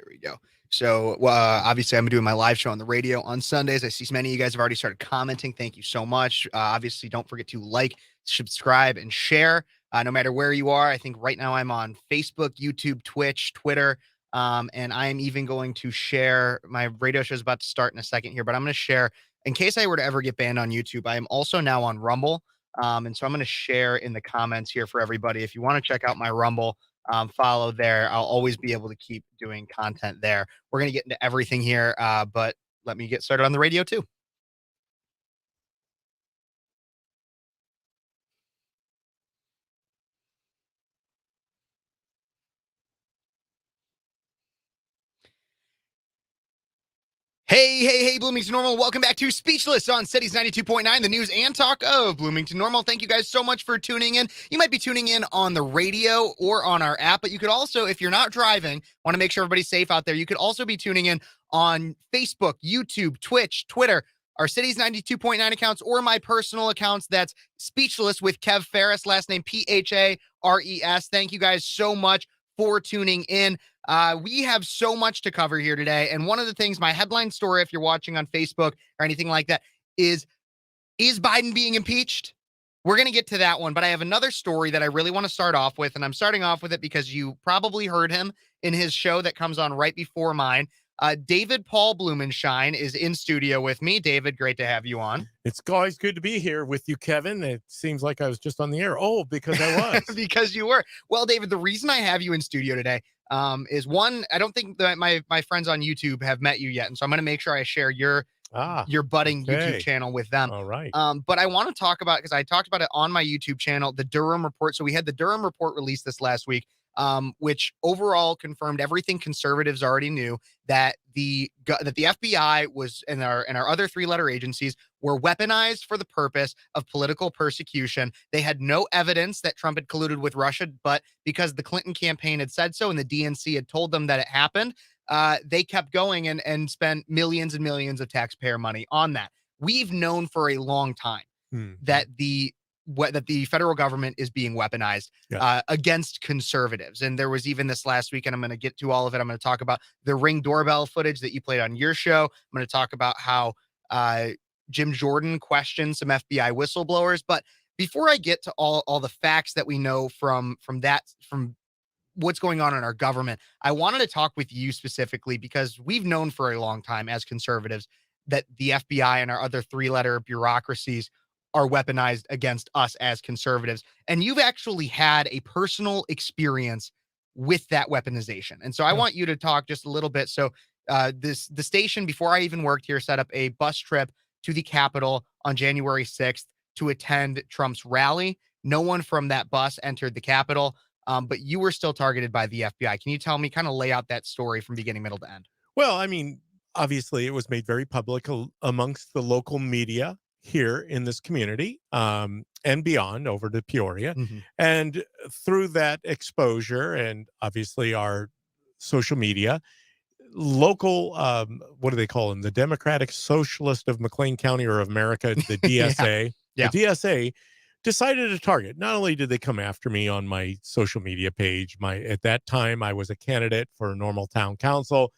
There we go. So obviously, I'm doing my live show on the radio on Sundays. I see many of you guys have already started commenting. Thank you so much. Obviously, don't forget to like, subscribe, and share. No matter where you are, I think right now I'm on Facebook, YouTube, Twitch, Twitter, and I am even going to share. My radio show is about to start in a second here, but I'm going to share in case I were to ever get banned on YouTube. I am also now on Rumble, and so I'm going to share in the comments here for everybody. If you want to check out my Rumble, follow there. I'll always be able to keep doing content there. We're going to get into everything here, but let me get started on the radio too. Hey, Bloomington Normal. Welcome back to Speechless on Cities 92.9, the news and talk of Bloomington Normal. Thank you guys so much for tuning in. You might be tuning in on the radio or on our app, but you could also, if you're not driving, want to make sure everybody's safe out there, you could also be tuning in on Facebook, YouTube, Twitch, Twitter, our Cities 92.9 accounts, or my personal accounts. That's Speechless with Kev Phares, last name Phares. Thank you guys so much for tuning in. We have so much to cover here today. And one of the things, my headline story, if you're watching on Facebook or anything like that, is Biden being impeached? We're going to get to that one. But I have another story that I really want to start off with. And I'm starting off with it because you probably heard him in his show that comes on right before mine. David Paul Blumenshine is in studio with me. David, great to have you on. It's always good to be here with you, Kevin. It seems like I was just on the air. Oh, because I was. Because you were. Well, David, the reason I have you in studio today is one, I don't think that my friends on YouTube have met you yet. And so I'm going to make sure I share your budding YouTube channel with them. All right. But I want to talk about, because I talked about it on my YouTube channel, the Durham report. So we had the Durham report released this last week, which overall confirmed everything conservatives already knew, that the FBI was and our other three-letter agencies were weaponized for the purpose of political persecution. They had no evidence that Trump had colluded with Russia, but because the Clinton campaign had said so and the DNC had told them that it happened, they kept going and spent millions and millions of taxpayer money on that. We've known for a long time that the federal government is being weaponized against conservatives. And there was even this last week, and I'm going to get to all of it. I'm going to talk about the Ring doorbell footage that you played on your show. I'm going to talk about how Jim Jordan questioned some FBI whistleblowers. But before I get to all the facts that we know from what's going on in our government, I wanted to talk with you specifically because we've known for a long time as conservatives that the FBI and our other three-letter bureaucracies are weaponized against us as conservatives. And you've actually had a personal experience with that weaponization. And so I want you to talk just a little bit. So the station, before I even worked here, set up a bus trip to the Capitol on January 6th to attend Trump's rally. No one from that bus entered the Capitol, but you were still targeted by the FBI. Can you tell me, kind of lay out that story from beginning, middle to end? Well, I mean, obviously it was made very public amongst the local media here in this community and beyond over to Peoria. And through that exposure and obviously our social media, local, what do they call them? The Democratic Socialist of McLean County or of America, the DSA. The DSA decided to target. Not only did they come after me on my social media page, at that time I was a candidate for Normal Town Council.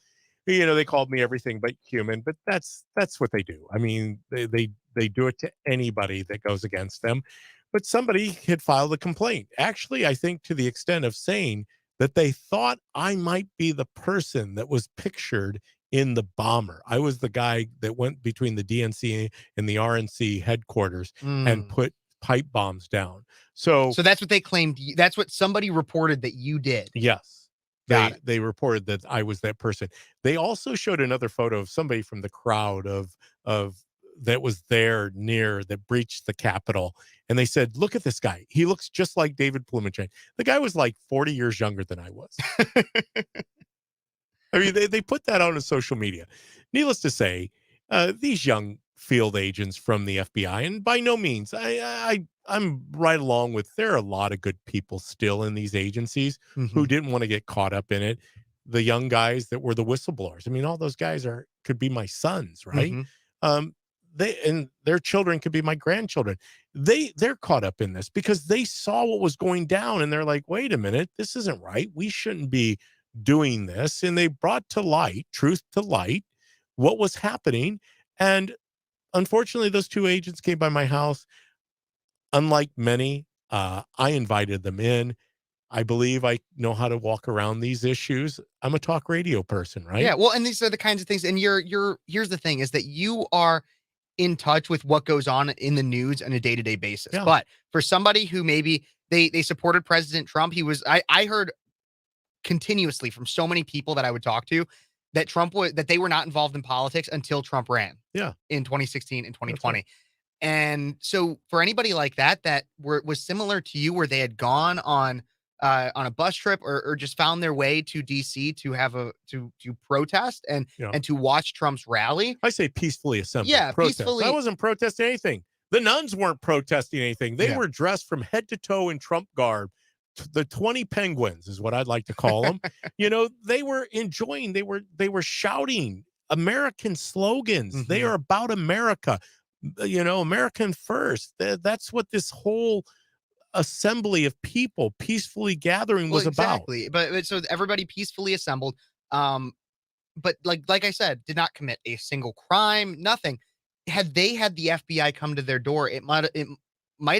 You know, they called me everything but human, but that's what they do. I mean, they do it to anybody that goes against them. But somebody had filed a complaint. Actually, I think to the extent of saying that they thought I might be the person that was pictured in the bomber. I was the guy that went between the DNC and the RNC headquarters and put pipe bombs down. So that's what they claimed. That's what somebody reported that you did. Yes. They reported that I was that person. They also showed another photo of somebody from the crowd of that was there near that breached the Capitol. And they said, look at this guy. He looks just like David Blumenshine. The guy was like 40 years younger than I was. I mean, they put that on social media. Needless to say, these young field agents from the FBI, and by no means, I'm right along with, there are a lot of good people still in these agencies who didn't want to get caught up in it. The young guys that were the whistleblowers. I mean, all those guys could be my sons, right? And their children could be my grandchildren. They're caught up in this because they saw what was going down and they're like, wait a minute, this isn't right. We shouldn't be doing this, and they brought to light, truth to light, what was happening. And unfortunately, those two agents came by my house. Unlike many, I invited them in. I believe I know how to walk around these issues. I'm a talk radio person, Yeah, right? well, and these are the kinds of things, and you're here's the thing is that you are in touch with what goes on in the news on a day-to-day basis. Yeah. But for somebody who maybe they supported President Trump, I heard continuously from so many people that I would talk to that they were not involved in politics until Trump ran Yeah. in 2016 and That's 2020. right. And so for anybody like that was similar to you, where they had gone on a bus trip or just found their way to DC to have to protest Yeah. and to watch Trump's rally. I say peacefully assembled. Yeah, Protest. I peacefully. wasn't protesting anything. The nuns weren't protesting anything. They Yeah. were dressed from head to toe in Trump garb. The 20 penguins is what I'd like to call them. They were enjoying, they were shouting American slogans. They Mhm. are about America. American first. That's what this whole assembly of people peacefully gathering Well, was about. exactly. But so everybody peacefully assembled. Um, but like I said, did not commit a single crime, nothing. Had they had the FBI come to their door, it might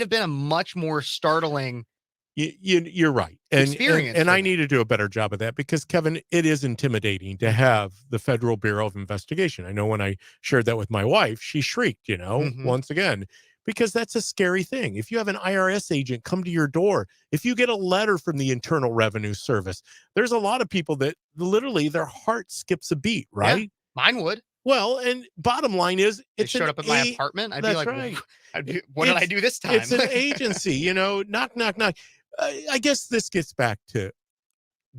have been a much more startling You're right. experience And for I them. need to do a better job of that because, Kevin, it is intimidating to have the Federal Bureau of Investigation. I know when I shared that with my wife, she shrieked, Mhm. once again, because that's a scary thing. If you have an IRS agent come to your door, if you get a letter from the Internal Revenue Service, there's a lot of people that literally their heart skips a beat, Yeah, right? mine would. Well, and bottom line is, They it's an showed up at my a apartment. I'd be that's like, right. What did I do this time?" It's an agency, knock, knock, knock. I guess this gets back to,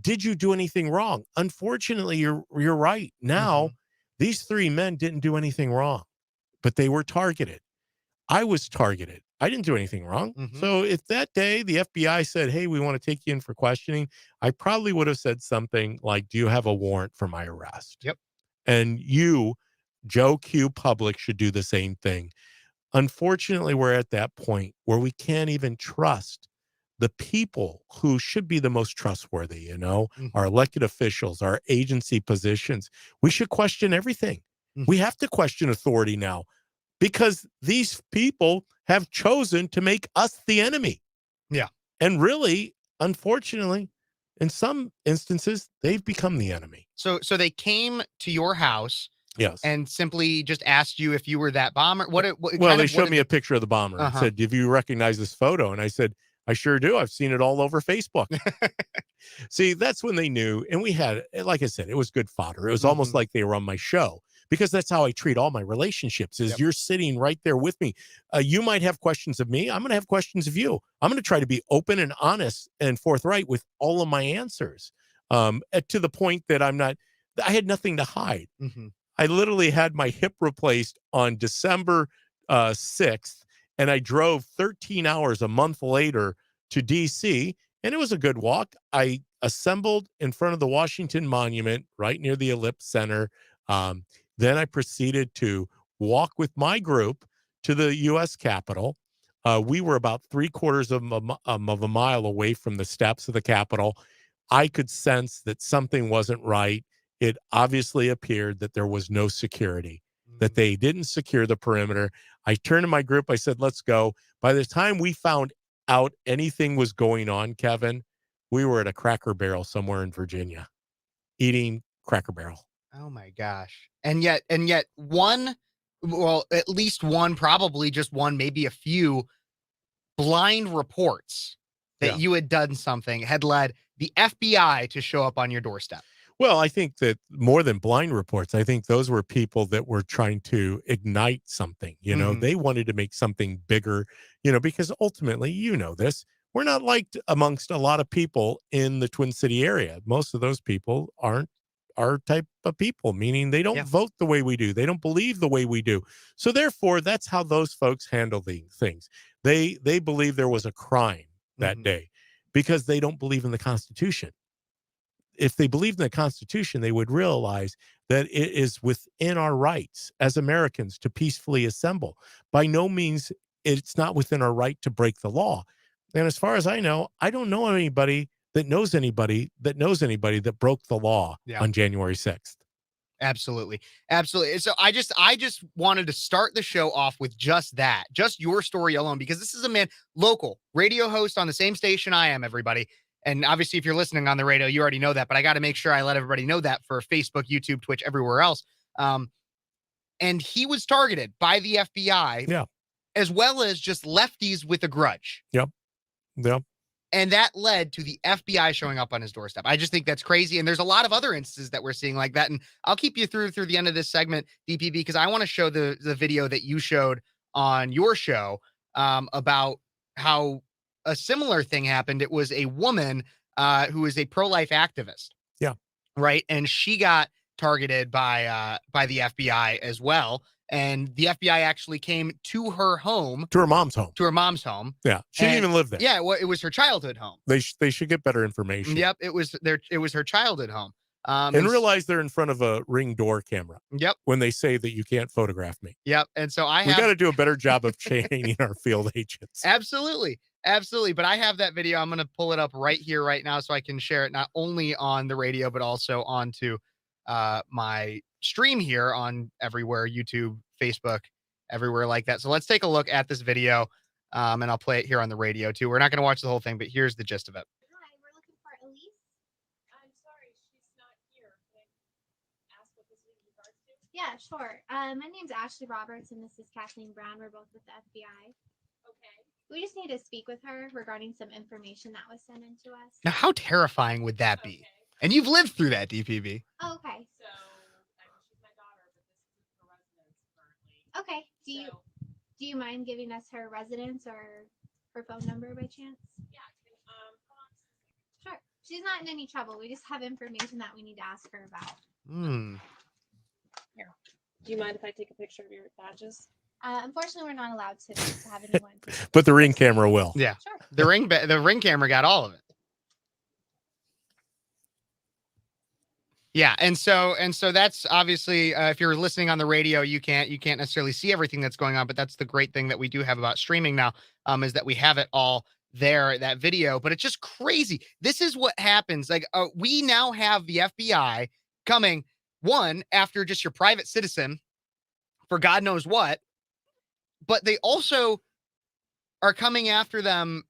did you do anything wrong? Unfortunately, you're right. Now, Mhm. these three men didn't do anything wrong, but they were targeted. I was targeted. I didn't do anything wrong. Mhm. So if that day the FBI said, "Hey, we want to take you in for questioning," I probably would have said something like, "Do you have a warrant for my arrest?" Yep. And you, Joe Q. Public, should do the same thing. Unfortunately, we're at that point where we can't even trust the people who should be the most trustworthy, our Mhm. elected officials, our agency positions. We should question everything. We Mhm. have to question authority now because these people have chosen to make us the enemy. Yeah. And really, unfortunately, in some instances, they've become the enemy. So they came to your house Yes. and simply just asked you if you were that bomber. What Well, kind they of what showed did me they? a picture of the bomber and Uh-huh. said, "Do you recognize this photo?" And I said, "I sure do. I've seen it all over Facebook." See, that's when they knew. And we had, like I said, it was good fodder. It was almost Mhm. like they were on my show because that's how I treat all my relationships is Yep. you're sitting right there with me. You might have questions of me. I'm going to have questions of you. I'm going to try to be open and honest and forthright with all of my answers, to the point that I had nothing to hide. Mhm. I literally had my hip replaced on December 6th, and I drove 13 hours a month later to DC, and it was a good walk. I assembled in front of the Washington Monument right near the Ellipse Center. Um, then I proceeded to walk with my group to the U.S. Capitol. We were about three-quarters of a mile away from the steps of the Capitol. I could sense that something wasn't right. It obviously appeared that there was no security, that Mhm. they didn't secure the perimeter. I turned to my group. I said, "Let's go." By the time we found out anything was going on, Kevin, we were at a Cracker Barrel somewhere in Virginia eating Cracker Barrel. Oh my gosh. And yet at least one, probably just one, maybe a few blind reports that Yeah. you had done something had led the FBI to show up on your doorstep. Well, I think that more than blind reports, I think those were people that were trying to ignite something. Mhm. They wanted to make something bigger, because ultimately, this, we're not liked amongst a lot of people in the Twin City area. Most of those people aren't our type of people, meaning they don't Yeah. vote the way we do. They don't believe the way we do. So therefore, that's how those folks handle the things. They believe there was a crime that Mhm. day because they don't believe in the Constitution. If they believed in the Constitution, they would realize that it is within our rights as Americans to peacefully assemble. By no means, it's not within our right to break the law. And as far as I know, I don't know anybody that knows anybody that broke the law on January 6th. Absolutely. Absolutely. So I just wanted to start the show off with just that, just your story alone, because this is a man, local radio host on the same station I am, everybody. And obviously, if you're listening on the radio, you already know that, but I got to make sure I let everybody know that for Facebook, YouTube, Twitch, everywhere else. And he was targeted by the FBI, as well as just lefties with a grudge. Yep. And that led to the FBI showing up on his doorstep. I just think that's crazy. And there's a lot of other instances that we're seeing like that. And I'll keep you through the end of this segment, DPB, because I want to show the video that you showed on your show about how a similar thing happened. It was a woman who is a pro-life activist. Yeah. Right. And she got targeted by the FBI as well. And the FBI actually came to her home. To her mom's home. Yeah. She didn't even live there. Yeah. Well, it was her childhood home. They should get better information. Yep. It was her childhood home. And realize they're in front of a Ring door camera. Yep. When they say that you can't photograph me. Yep. And so we got to do a better job of training our field agents. Absolutely. But I have that video. I'm going to pull it up right here, right now, so I can share it not only on the radio, but also onto my stream here on everywhere, YouTube, Facebook, everywhere like that. So let's take a look at this video, and I'll play it here on the radio too. We're not going to watch the whole thing, but here's the gist of it. Hi, we're looking for Elise. I'm sorry, she's not here. Can I ask what this is in regards to? Yeah, sure. My name's Ashley Roberts, and this is Kathleen Brown. We're both with the FBI. Okay. We just need to speak with her regarding some information that was sent in to us. Now, how terrifying would that be? And you've lived through that, DPB. Oh, okay. So, she's my daughter, but this is her residence currently. Okay. Do you mind giving us her residence or her phone number by chance? Yeah. Sure. She's not in any trouble. We just have information that we need to ask her about. Here. Do you mind if I take a picture of your badges? Unfortunately, we're not allowed to have anyone. But the Ring camera will. Yeah. Sure. The ring camera got all of it. Yeah, and so that's obviously if you're listening on the radio, you can't necessarily see everything that's going on, but that's the great thing that we do have about streaming now, is that we have it all there, that video. But it's just crazy. This is what happens. Like we now have the FBI coming after just your private citizen for God knows what, but they also are coming after them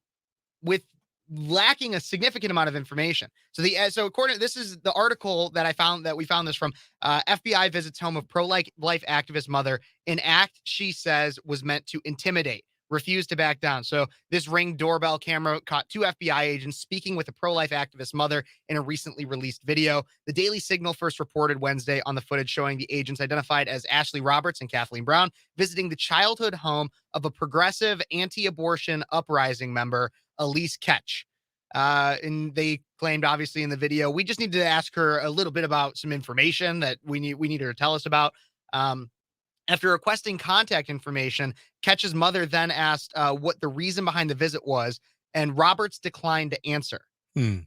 with lacking a significant amount of information. So according, this is the article that we found this from. FBI visits home of pro-life activist mother in act she says was meant to intimidate, refused to back down. So this Ring doorbell camera caught two FBI agents speaking with a pro-life activist mother in a recently released video. The Daily Signal first reported Wednesday on the footage showing the agents identified as Ashley Roberts and Kathleen Brown visiting the childhood home of a progressive anti-abortion uprising member, Elise Ketch. And they claimed, obviously, in the video, we just need to ask her a little bit about some information that we need her to tell us about. After requesting contact information, Ketch's mother then asked what the reason behind the visit was, and Roberts declined to answer.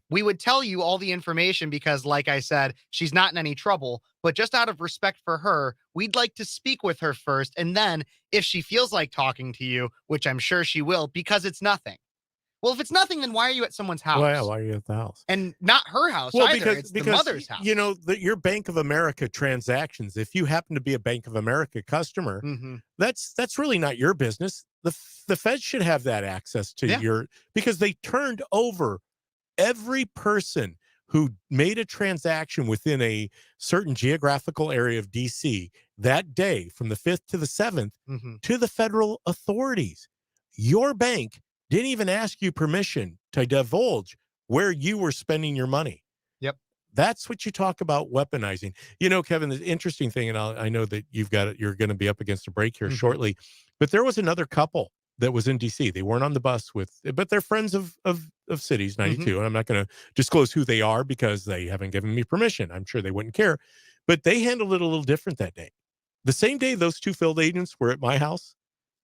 We would tell you all the information because, like I said, she's not in any trouble, but just out of respect for her, we'd like to speak with her first, and then if she feels like talking to you, which I'm sure she will, because it's nothing. Well, if it's nothing, then why are you at someone's house? Well, yeah, why are you at the house? And not her house either. It's the mother's house. You know, your Bank of America transactions, if you happen to be a Bank of America customer, that's really not your business. The Fed should have that access to because they turned over every person who made a transaction within a certain geographical area of DC that day from the 5th to the 7th to the federal authorities. Your bank didn't even ask you permission to divulge where you were spending your money. Yep. That's what you talk about weaponizing. You know, Kevin, the interesting thing, and I know that you're going to be up against a break here shortly, but there was another couple that was in DC. They weren't on the bus but they're friends of Cities 92. And I'm not going to disclose who they are because they haven't given me permission. I'm sure they wouldn't care, but they handled it a little different that day. The same day those two field agents were at my house,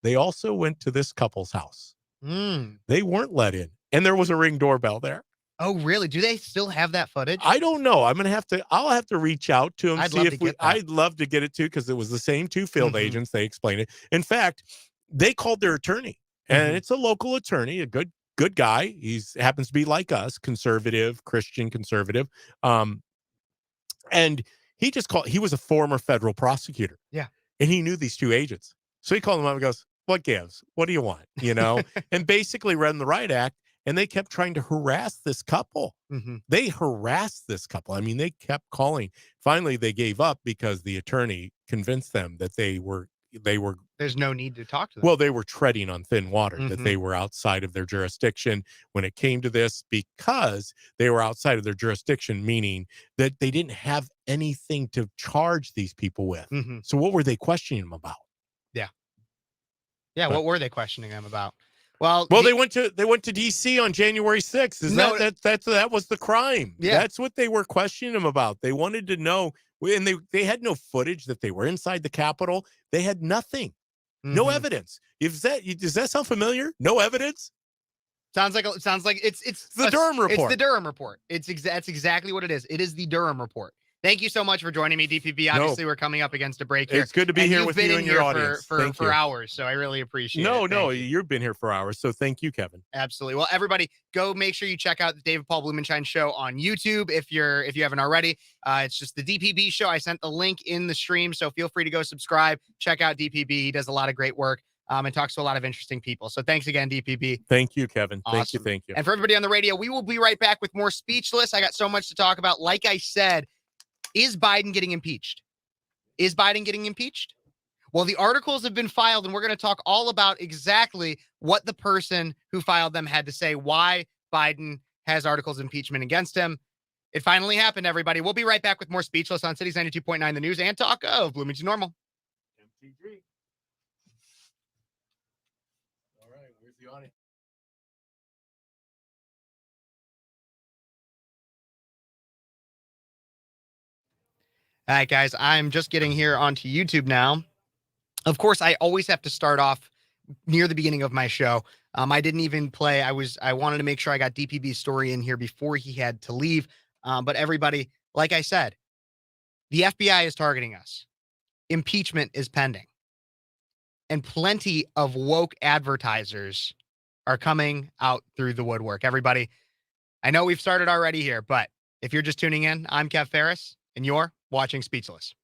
they also went to this couple's house. They weren't let in, and there was a Ring doorbell there. Oh, really? Do they still have that footage? I don't know. I'll have to reach out to them. I'd love to get it too, because it was the same two field agents. They explained it. In fact, they called their attorney, and it's a local attorney, a good good guy. He's happens to be like us, conservative, Christian conservative. And he was a former federal prosecutor. Yeah. And he knew these two agents. So he called them up and goes, what gives? What do you want? And basically read the riot act. And they kept trying to harass this couple. They harassed this couple. I mean, they kept calling. Finally, they gave up because the attorney convinced them that they were there's no need to talk to them. Well, they were treading on thin water, that they were outside of their jurisdiction when it came to this, because they were outside of their jurisdiction, meaning that they didn't have anything to charge these people with. So what were they questioning them about? Yeah. What were they questioning them about? Well, they went to DC on January 6th. That was the crime. Yeah. That's what they were questioning them about. They wanted to know, and they had no footage that they were inside the Capitol. They had nothing. No evidence. Does that sound familiar? No evidence? Sounds like it's the Durham report. It's the Durham report. That's exactly what it is. It is the Durham report. Thank you so much for joining me, DPB. Obviously, we're coming up against a break here. It's good to be here with you and your audience. For hours, so I really appreciate it. No, you've been here for hours, so thank you, Kevin. Absolutely. Well, everybody, go make sure you check out the David Paul Blumenshine Show on YouTube if you haven't already. It's just the DPB Show. I sent the link in the stream, so feel free to go subscribe. Check out DPB. He does a lot of great work. And talks to a lot of interesting people. So thanks again, DPB. Thank you, Kevin. Awesome. Thank you. And for everybody on the radio, we will be right back with more Speechless. I got so much to talk about. Like I said, is Biden getting impeached? Is Biden getting impeached? Well, the articles have been filed, and we're going to talk all about exactly what the person who filed them had to say, why Biden has articles of impeachment against him. It finally happened, everybody. We'll be right back with more Speechless on Cities 92.9 The News and talk of Bloomington Normal. MTG. All right, where's the audience? All right, guys, I'm just getting here onto YouTube now. Of course, I always have to start off near the beginning of my show. I didn't even play. I wanted to make sure I got DPB's story in here before he had to leave. But everybody, like I said, the FBI is targeting us. Impeachment is pending. And plenty of woke advertisers are coming out through the woodwork. Everybody, I know we've started already here, but if you're just tuning in, I'm Kev Phares, and you're watching Speechless.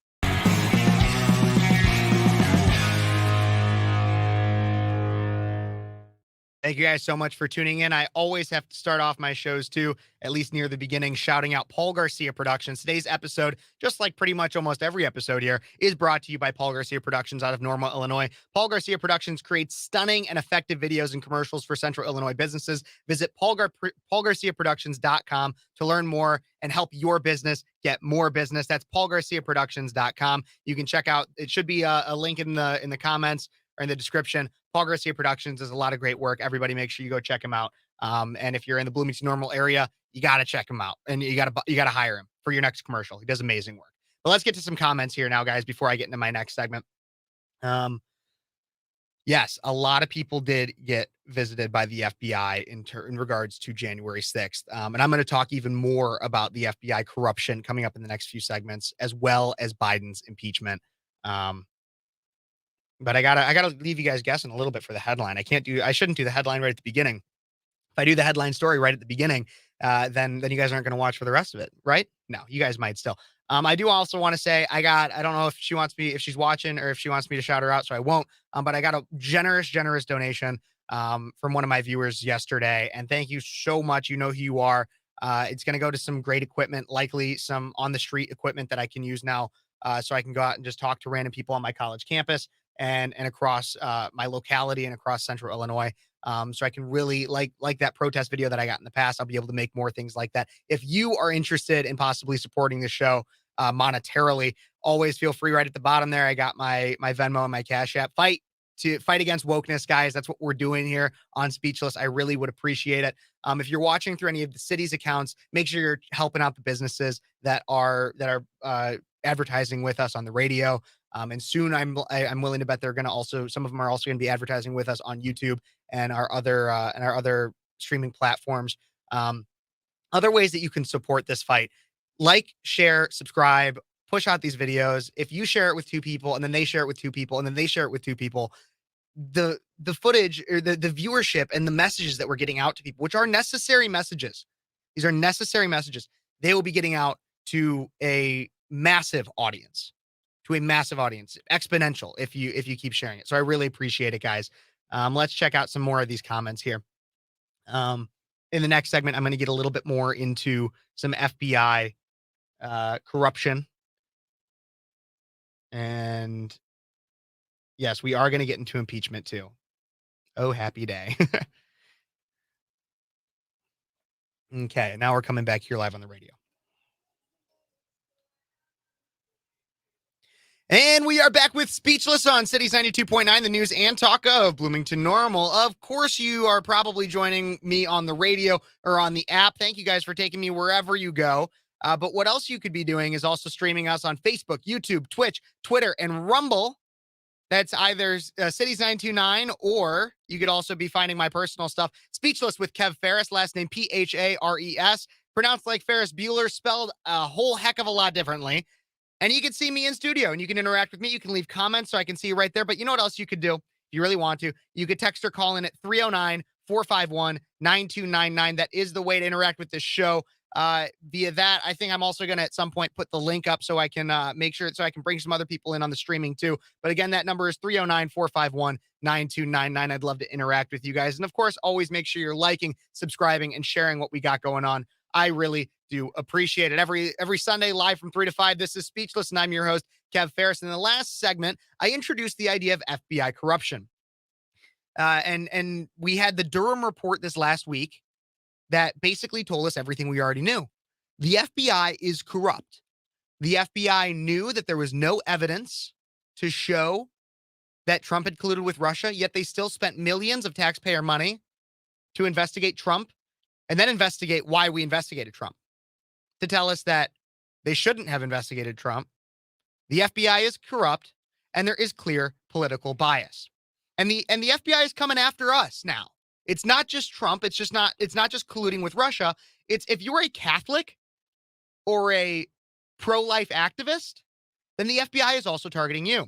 Thank you guys so much for tuning in. I always have to start off my shows too, at least near the beginning, shouting out Paul Garcia Productions. Today's episode, just like pretty much almost every episode here, is brought to you by Paul Garcia Productions out of Normal, Illinois. Paul Garcia Productions creates stunning and effective videos and commercials for Central Illinois businesses. Visit paulgarciaproductions.com to learn more and help your business get more business. That's paulgarciaproductions.com. You can check out, it should be a link in the comments or in the description. Paul Garcia Productions does a lot of great work. Everybody make sure you go check him out. And if you're in the Bloomington Normal area, you got to check him out and you got to hire him for your next commercial. He does amazing work. But let's get to some comments here now, guys, before I get into my next segment. Yes, a lot of people did get visited by the FBI in regards to January 6th. And I'm going to talk even more about the FBI corruption coming up in the next few segments, as well as Biden's impeachment. But I gotta leave you guys guessing a little bit for the headline. I shouldn't do the headline right at the beginning. If I do the headline story right at the beginning, then you guys aren't going to watch for the rest of it, right? No, you guys might still. I do also want to say I don't know if she's watching or if she wants me to shout her out, so I won't. But I got a generous donation from one of my viewers yesterday, and thank you so much. You know who you are. It's going to go to some great equipment, likely some on the street equipment that I can use now, so I can go out and just talk to random people on my college campus and across my locality and across Central Illinois. So I can really like that protest video that I got in the past. I'll be able to make more things like that. If you are interested in possibly supporting the show monetarily, always feel free. Right at the bottom there, I got my Venmo and my Cash App. Fight against wokeness, guys. That's what we're doing here on Speechless. I really would appreciate it. If you're watching through any of the city's accounts, make sure you're helping out the businesses that are advertising with us on the radio. And soon I'm willing to bet some of them are also going to be advertising with us on YouTube and our other streaming platforms. Other ways that you can support this fight: like, share, subscribe, push out these videos. If you share it with 2 people and then they share it with 2 people and then they share it with 2 people, the footage or the viewership and the messages that we're getting out to people, which are necessary messages. These are necessary messages. They will be getting out to a massive audience, exponential if you keep sharing it. So I really appreciate it, guys. Let's check out some more of these comments here. In the next segment, I'm going to get a little bit more into some FBI corruption. And yes, we are going to get into impeachment too. Oh, happy day. Okay, now we're coming back here live on the radio. And we are back with Speechless on Cities 92.9, the news and talk of Bloomington Normal. Of course, you are probably joining me on the radio or on the app. Thank you guys for taking me wherever you go. But what else you could be doing is also streaming us on Facebook, YouTube, Twitch, Twitter, and Rumble. That's either Cities 929, or you could also be finding my personal stuff. Speechless with Kev Phares, last name Phares, pronounced like Ferris Bueller, spelled a whole heck of a lot differently. And you can see me in studio and you can interact with me. You can leave comments so I can see you right there. But you know what else you could do? If you really want to, you could text or call in at 309-451-9299. That is the way to interact with this show. Via that, I think I'm also going to at some point put the link up so I can make sure so I can bring some other people in on the streaming too. But again, that number is 309-451-9299. I'd love to interact with you guys. And of course, always make sure you're liking, subscribing, and sharing what we got going on. I really do appreciate it. Every Sunday, live from 3 to 5, this is Speechless, and I'm your host, Kev Phares. In the last segment, I introduced the idea of FBI corruption. And we had the Durham report this last week that basically told us everything we already knew. The FBI is corrupt. The FBI knew that there was no evidence to show that Trump had colluded with Russia, yet they still spent millions of taxpayer money to investigate Trump and then investigate why we investigated Trump, to tell us that they shouldn't have investigated Trump. The FBI is corrupt and there is clear political bias. And the FBI is coming after us now. It's not just Trump. It's not just colluding with Russia. It's if you're a Catholic or a pro-life activist, then the FBI is also targeting you.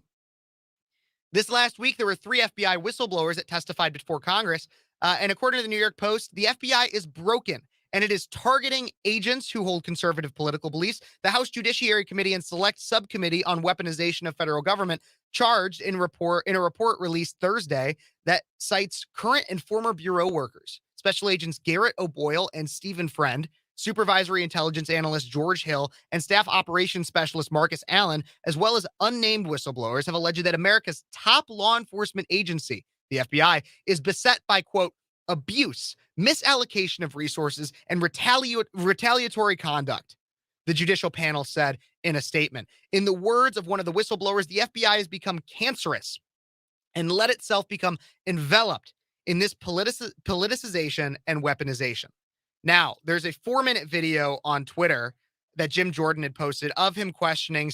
This last week, there were 3 FBI whistleblowers that testified before Congress. And according to the New York Post, the FBI is broken and it is targeting agents who hold conservative political beliefs. The House Judiciary Committee and Select Subcommittee on Weaponization of Federal Government charged in a report released Thursday that cites current and former bureau workers, Special Agents Garrett O'Boyle and Stephen Friend, Supervisory Intelligence Analyst George Hill, and Staff Operations Specialist Marcus Allen, as well as unnamed whistleblowers, have alleged that America's top law enforcement agency, the FBI, is beset by, quote, abuse, misallocation of resources, and retaliatory conduct, the judicial panel said in a statement. In the words of one of the whistleblowers, the FBI has become cancerous and let itself become enveloped in this politicization and weaponization. Now, there's a 4-minute video on Twitter that Jim Jordan had posted of him questioning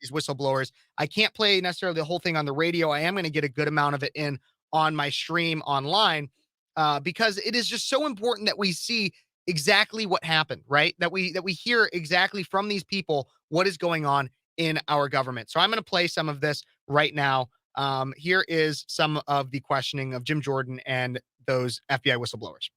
these whistleblowers. I can't play necessarily the whole thing on the radio. I am going to get a good amount of it in on my stream online because it is just so important that we see exactly what happened, right? That we hear exactly from these people what is going on in our government. So I'm going to play some of this right now. Here is some of the questioning of Jim Jordan and those FBI whistleblowers.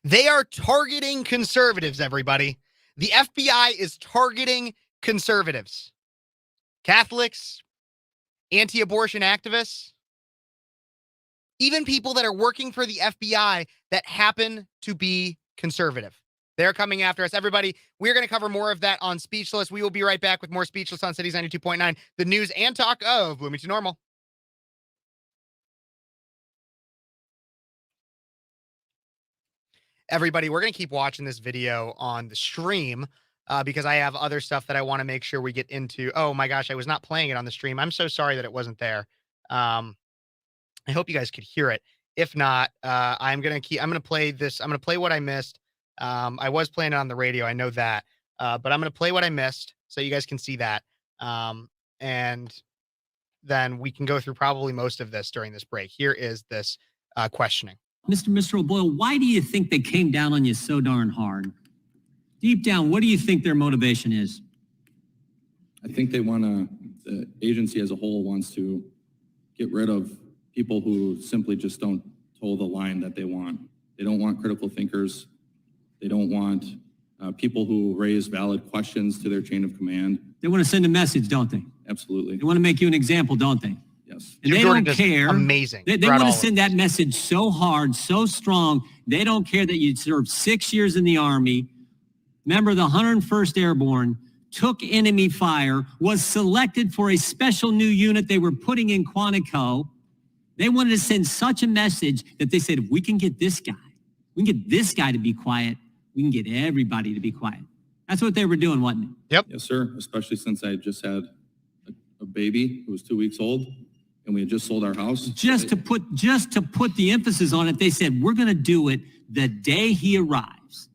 They are targeting conservatives, everybody. The FBI is targeting conservatives, Catholics, anti-abortion activists, even people that are working for the FBI that happen to be conservative. They're coming after us. Everybody, we're going to cover more of that on Speechless. We will be right back with more Speechless on Cities 92.9, the news and talk of Bloomington Normal. Everybody, we're going to keep watching this video on the stream because I have other stuff that I want to make sure we get into. Oh my gosh, I was not playing it on the stream. I'm so sorry that it wasn't there. I hope you guys could hear it. If not, I'm going to play this. I'm going to play what I missed. I was playing it on the radio. I know that, but I'm going to play what I missed so you guys can see that. And then we can go through probably most of this during this break. Here is this questioning. Mr. O'Boyle, why do you think they came down on you so darn hard? Deep down, what do you think their motivation is? I think they the agency as a whole wants to get rid of people who simply just don't toe the line that they want. They don't want critical thinkers. They don't want people who raise valid questions to their chain of command. They want to send a message, don't they? Absolutely. They want to make you an example, don't they? Yes. And they don't care. Amazing. They want to send that message so hard, so strong. They don't care that you served 6 years in the Army, member of the 101st Airborne, took enemy fire, was selected for a special new unit they were putting in Quantico. They wanted to send such a message that they said, if we can get this guy, we can get this guy to be quiet, we can get everybody to be quiet. That's what they were doing, wasn't it? Yep. Yes, sir. Especially since I just had a baby who was 2 weeks old. And we had just sold our house. Just to put the emphasis on it, they said, we're going to do it the day he arrives.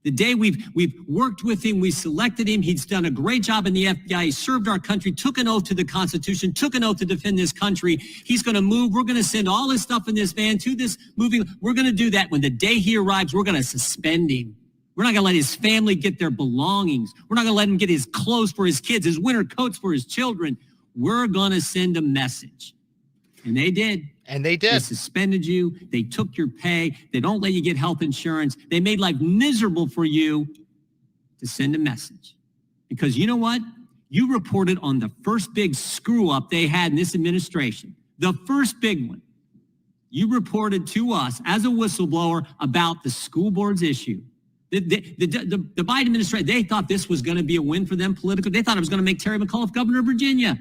The day we've worked with him, we selected him. He's done a great job in the FBI. He served our country, took an oath to the Constitution, took an oath to defend this country. He's going to move. We're going to send all his stuff in this van to this moving. We're going to do that. When the day he arrives, we're going to suspend him. We're not going to let his family get their belongings. We're not going to let him get his clothes for his kids, his winter coats for his children. We're going to send a message. And they did. And they did. They suspended you. They took your pay. They don't let you get health insurance. They made life miserable for you to send a message. Because you know what? You reported on the first big screw up they had in this administration. The first big one. You reported to us as a whistleblower about the school board's issue. The Biden administration, they thought this was going to be a win for them politically. They thought it was going to make Terry McAuliffe governor of Virginia.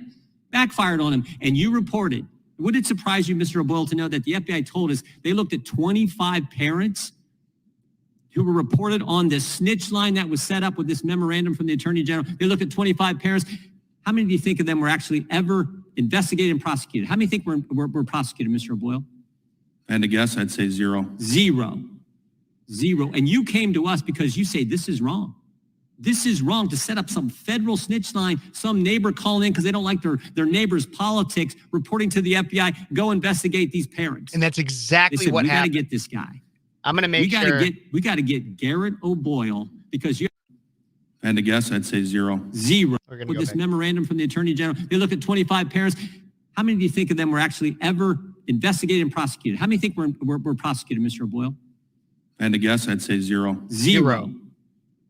Backfired on him. And you reported. Would it surprise you, Mr. O'Boyle, to know that the FBI told us they looked at 25 parents who were reported on this snitch line that was set up with this memorandum from the Attorney General? They looked at 25 parents. How many do you think of them were actually ever investigated and prosecuted? How many think were prosecuted, Mr. O'Boyle? I had to guess, I'd say zero. Zero. And you came to us because you say this is wrong. This is wrong to set up some federal snitch line, some neighbor calling in because they don't like their neighbor's politics, reporting to the FBI, go investigate these parents. And that's exactly said, what happened. We got to get this guy. I'm going to make sure. We got to get Garrett O'Boyle because you. I had to guess, I'd say zero. With this memorandum from the Attorney General, they look at 25 parents. How many do you think of them were actually ever investigated and prosecuted? How many think were prosecuted, Mr. O'Boyle? I had to guess, I'd say zero.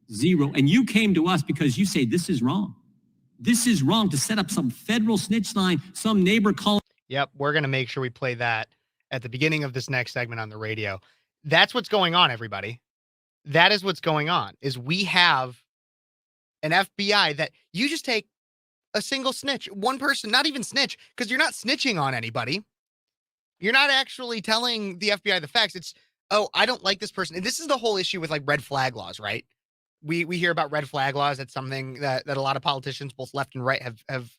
And you came to us because you say this is wrong. This is wrong to set up some federal snitch line, some neighbor calling. Yep, we're going to make sure we play that at the beginning of this next segment on the radio. That's what's going on, everybody. That is what's going on, is we have an FBI that you just take a single snitch, one person, not even snitch, because you're not snitching on anybody. You're not actually telling the FBI the facts. It's, oh, I don't like this person. And this is the whole issue with like red flag laws, right? We hear about red flag laws. That's something that a lot of politicians, both left and right, have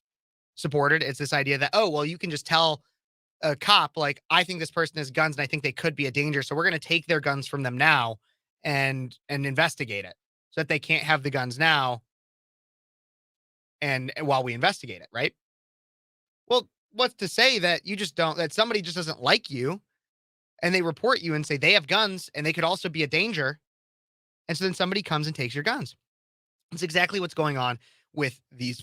supported. It's this idea that, oh, well, you can just tell a cop, like, I think this person has guns and I think they could be a danger. So we're going to take their guns from them now and investigate it so that they can't have the guns now. And while we investigate it, right? Well, what's to say that that somebody just doesn't like you and they report you and say they have guns and they could also be a danger. And so then somebody comes and takes your guns. It's exactly what's going on with the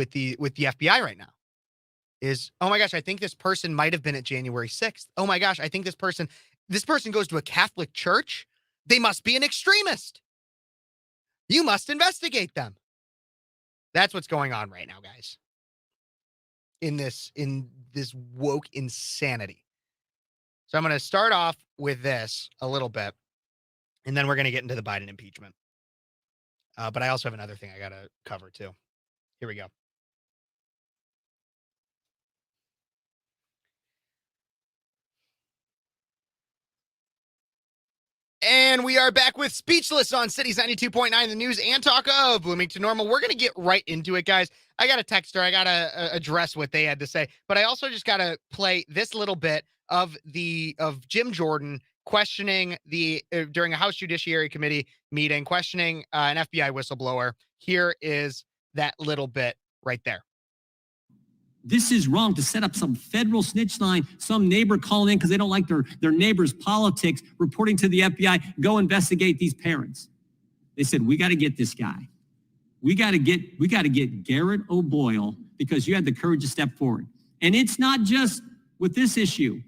FBI right now. Is, oh my gosh, I think this person might have been at January 6th. Oh my gosh, I think this person goes to a Catholic church. They must be an extremist. You must investigate them. That's what's going on right now, guys. In this woke insanity. So I'm going to start off with this a little bit, and then we're going to get into the Biden impeachment. But I also have another thing I got to cover too. Here we go. And we are back with Speechless on Cities 92.9, the news and talk of Bloomington Normal. We're going to get right into it, guys. I got to text her. I got to address what they had to say, but I also just got to play this little bit of Jim Jordan questioning during a House Judiciary Committee meeting, questioning an FBI whistleblower. Here is that little bit right there. This is wrong to set up some federal snitch line, some neighbor calling in because they don't like their neighbor's politics, reporting to the FBI, go investigate these parents. They said, we got to get this guy. We got to get Garrett O'Boyle because you had the courage to step forward. And it's not just with this issue,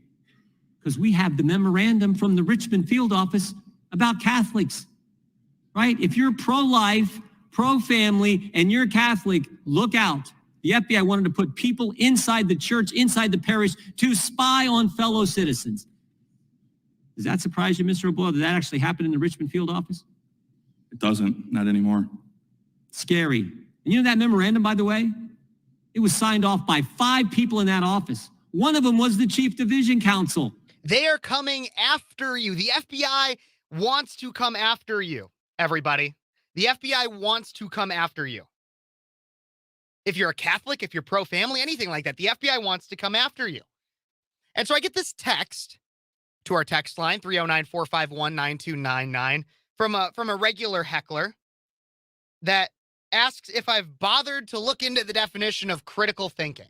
because we have the memorandum from the Richmond field office about Catholics, right? If you're pro-life, pro-family, and you're Catholic, look out. The FBI wanted to put people inside the church, inside the parish, to spy on fellow citizens. Does that surprise you, Mr. O'Boyle? Did that actually happen in the Richmond field office? It doesn't, not anymore. Scary. And you know that memorandum, by the way? It was signed off by 5 people in that office. One of them was the chief division counsel. They are coming after you. The FBI wants to come after you, everybody. The FBI wants to come after you. If you're a Catholic, if you're pro-family, anything like that, the FBI wants to come after you. And so I get this text to our text line, 309-451-9299, from a regular heckler that asks if I've bothered to look into the definition of critical thinking.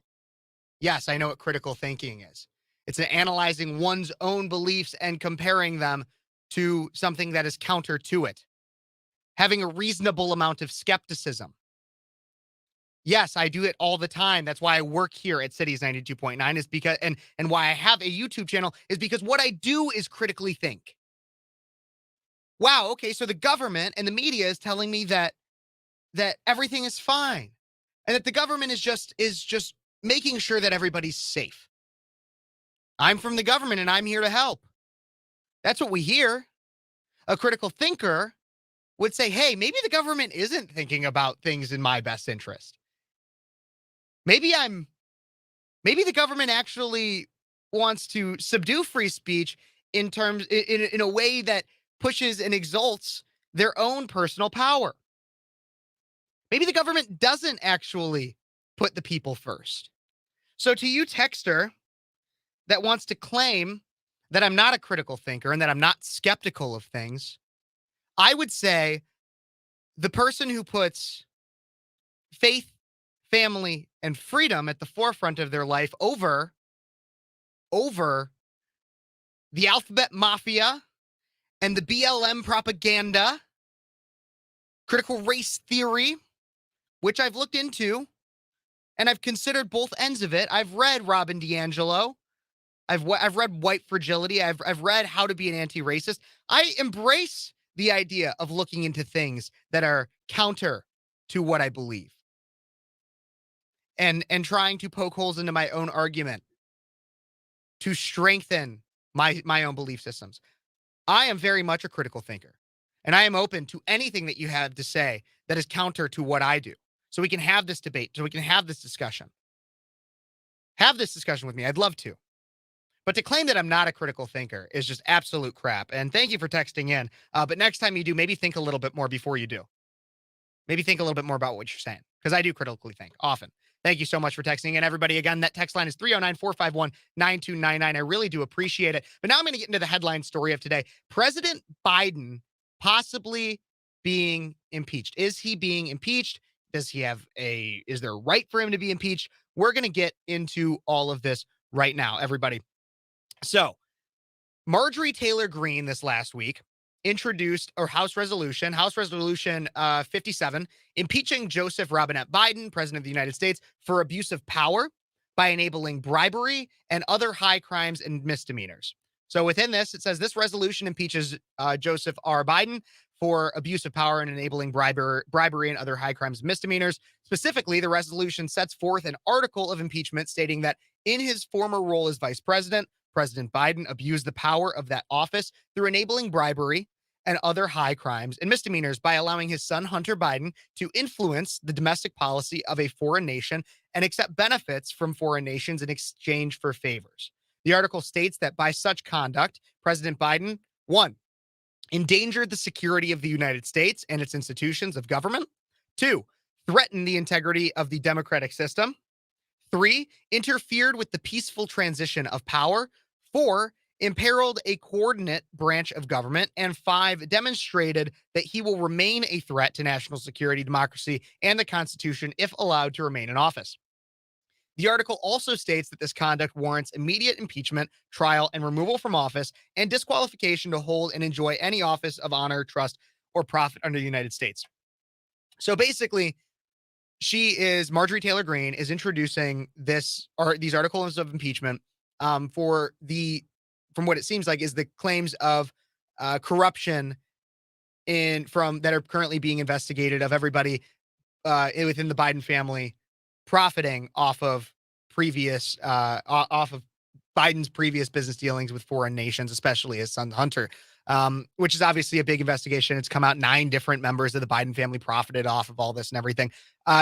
Yes, I know what critical thinking is. It's analyzing one's own beliefs and comparing them to something that is counter to it. Having a reasonable amount of skepticism. Yes, I do it all the time. That's why I work here at Cities 92.9 is because, and why I have a YouTube channel is because what I do is critically think. Wow, okay, so the government and the media is telling me that everything is fine and that the government is just making sure that everybody's safe. I'm from the government and I'm here to help. That's what we hear. A critical thinker would say, hey, maybe the government isn't thinking about things in my best interest. Maybe the government actually wants to subdue free speech in a way that pushes and exalts their own personal power. Maybe the government doesn't actually put the people first. So to you, texter, that wants to claim that I'm not a critical thinker and that I'm not skeptical of things, I would say the person who puts faith, family, and freedom at the forefront of their life over the alphabet mafia and the BLM propaganda, critical race theory, which I've looked into, and I've considered both ends of it. I've read Robin DiAngelo. I've read White Fragility. I've read How to Be an Anti-Racist. I embrace the idea of looking into things that are counter to what I believe. And trying to poke holes into my own argument to strengthen my own belief systems. I am very much a critical thinker, and I am open to anything that you have to say that is counter to what I do. So we can have this debate, so we can have this discussion. Have this discussion with me. I'd love to. But to claim that I'm not a critical thinker is just absolute crap. And thank you for texting in. But next time you do, maybe think a little bit more before you do. Maybe think a little bit more about what you're saying, because I do critically think often. Thank you so much for texting in, everybody. Again, that text line is 309-451-9299. I really do appreciate it. But now I'm going to get into the headline story of today. President Biden possibly being impeached. Is he being impeached? Is there a right for him to be impeached? We're going to get into all of this right now, everybody. So, Marjorie Taylor Greene this last week introduced House Resolution 57, impeaching Joseph Robinette Biden, President of the United States, for abuse of power by enabling bribery and other high crimes and misdemeanors. So within this, it says this resolution impeaches Joseph R. Biden for abuse of power and enabling bribery and other high crimes and misdemeanors. Specifically, the resolution sets forth an article of impeachment stating that in his former role as vice president, President Biden abused the power of that office through enabling bribery and other high crimes and misdemeanors by allowing his son, Hunter Biden, to influence the domestic policy of a foreign nation and accept benefits from foreign nations in exchange for favors. The article states that by such conduct, President Biden, 1, endangered the security of the United States and its institutions of government. 2, threatened the integrity of the democratic system. 3, interfered with the peaceful transition of power. 4, imperiled a coordinate branch of government. And 5, demonstrated that he will remain a threat to national security, democracy, and the Constitution if allowed to remain in office. The article also states that this conduct warrants immediate impeachment, trial, and removal from office, and disqualification to hold and enjoy any office of honor, trust, or profit under the United States. So basically, Marjorie Taylor Greene is introducing these articles of impeachment from what it seems like is the claims of corruption that are currently being investigated of everybody within the Biden family profiting off of Biden's previous business dealings with foreign nations, especially his son Hunter, which is obviously a big investigation. It's come out 9 different members of the Biden family profited off of all this and everything.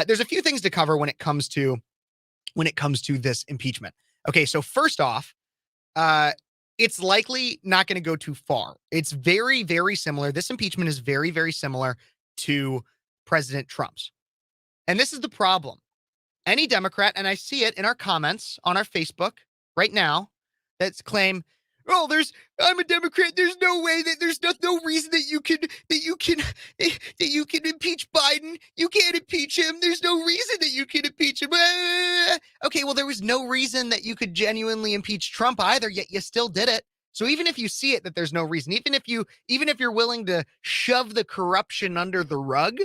There's a few things to cover when it comes to this impeachment. Okay, so first off, it's likely not going to go too far. It's very, very similar. This impeachment is very, very similar to President Trump's. And this is the problem. Any Democrat, and I see it in our comments on our Facebook right now, that's claim, oh, I'm a Democrat. There's no way that there's no reason that you can impeach Biden. You can't impeach him. There's no reason that you can impeach him. Okay, well, there was no reason that you could genuinely impeach Trump either, yet you still did it. So even if you see it that there's no reason, even if you're willing to shove the corruption under the rug,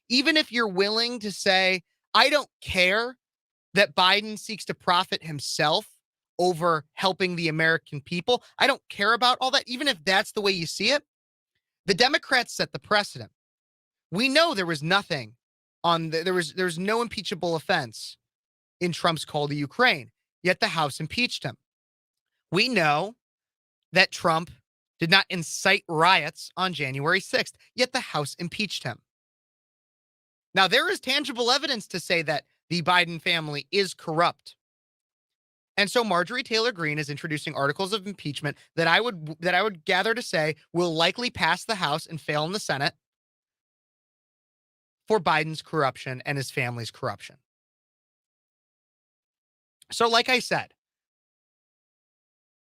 even if you're willing to say, I don't care that Biden seeks to profit himself over helping the American people. I don't care about all that. Even if that's the way you see it, the Democrats set the precedent. We know there was nothing there was no impeachable offense in Trump's call to Ukraine, yet the House impeached him. We know that Trump did not incite riots on January 6th, yet the House impeached him. Now, there is tangible evidence to say that the Biden family is corrupt. And so Marjorie Taylor Greene is introducing articles of impeachment that I would gather to say will likely pass the House and fail in the Senate for Biden's corruption and his family's corruption. So like I said,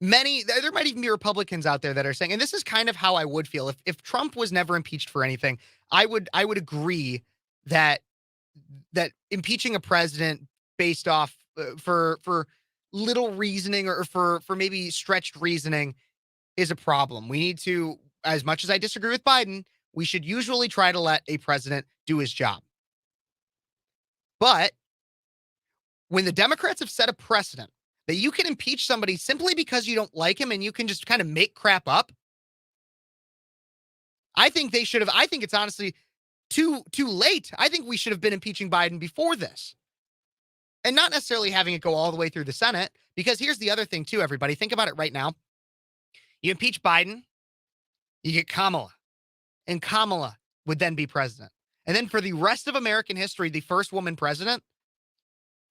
there might even be Republicans out there that are saying, and this is kind of how I would feel if Trump was never impeached for anything, I would agree that impeaching a president based off for little reasoning or for maybe stretched reasoning is a problem. We need to, as much as I disagree with Biden, we should usually try to let a president do his job. But when the Democrats have set a precedent that you can impeach somebody simply because you don't like him and you can just kind of make crap up, I think it's honestly too late. I think we should have been impeaching Biden before this. And not necessarily having it go all the way through the Senate, because here's the other thing too, everybody. Think about it right now. You impeach Biden, you get Kamala, and Kamala would then be president. And then for the rest of American history, the first woman president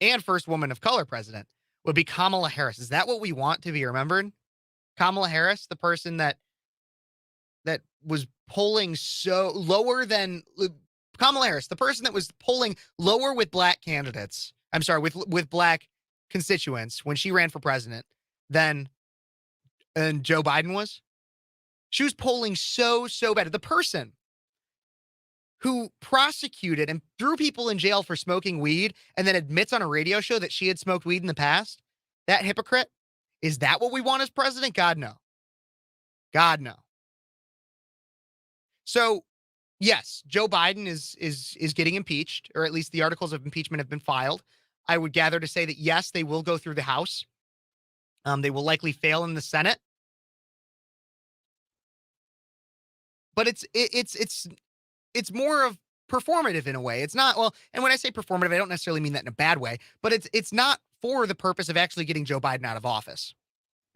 and first woman of color president would be Kamala Harris. Is that what we want to be remembered? Kamala Harris, the person that was polling so lower than Kamala Harris, the person that was polling lower with black candidates. I'm sorry, with black constituents when she ran for president than Joe Biden was. She was polling so bad. The person who prosecuted and threw people in jail for smoking weed and then admits on a radio show that she had smoked weed in the past, that hypocrite, is that what we want as president? God, no. God, no. So, yes, Joe Biden is getting impeached, or at least the articles of impeachment have been filed. I would gather to say that, yes, they will go through the House. They will likely fail in the Senate. but it's more of performative in a way. It's not, well, and when I say performative, I don't necessarily mean that in a bad way, but it's not for the purpose of actually getting Joe Biden out of office.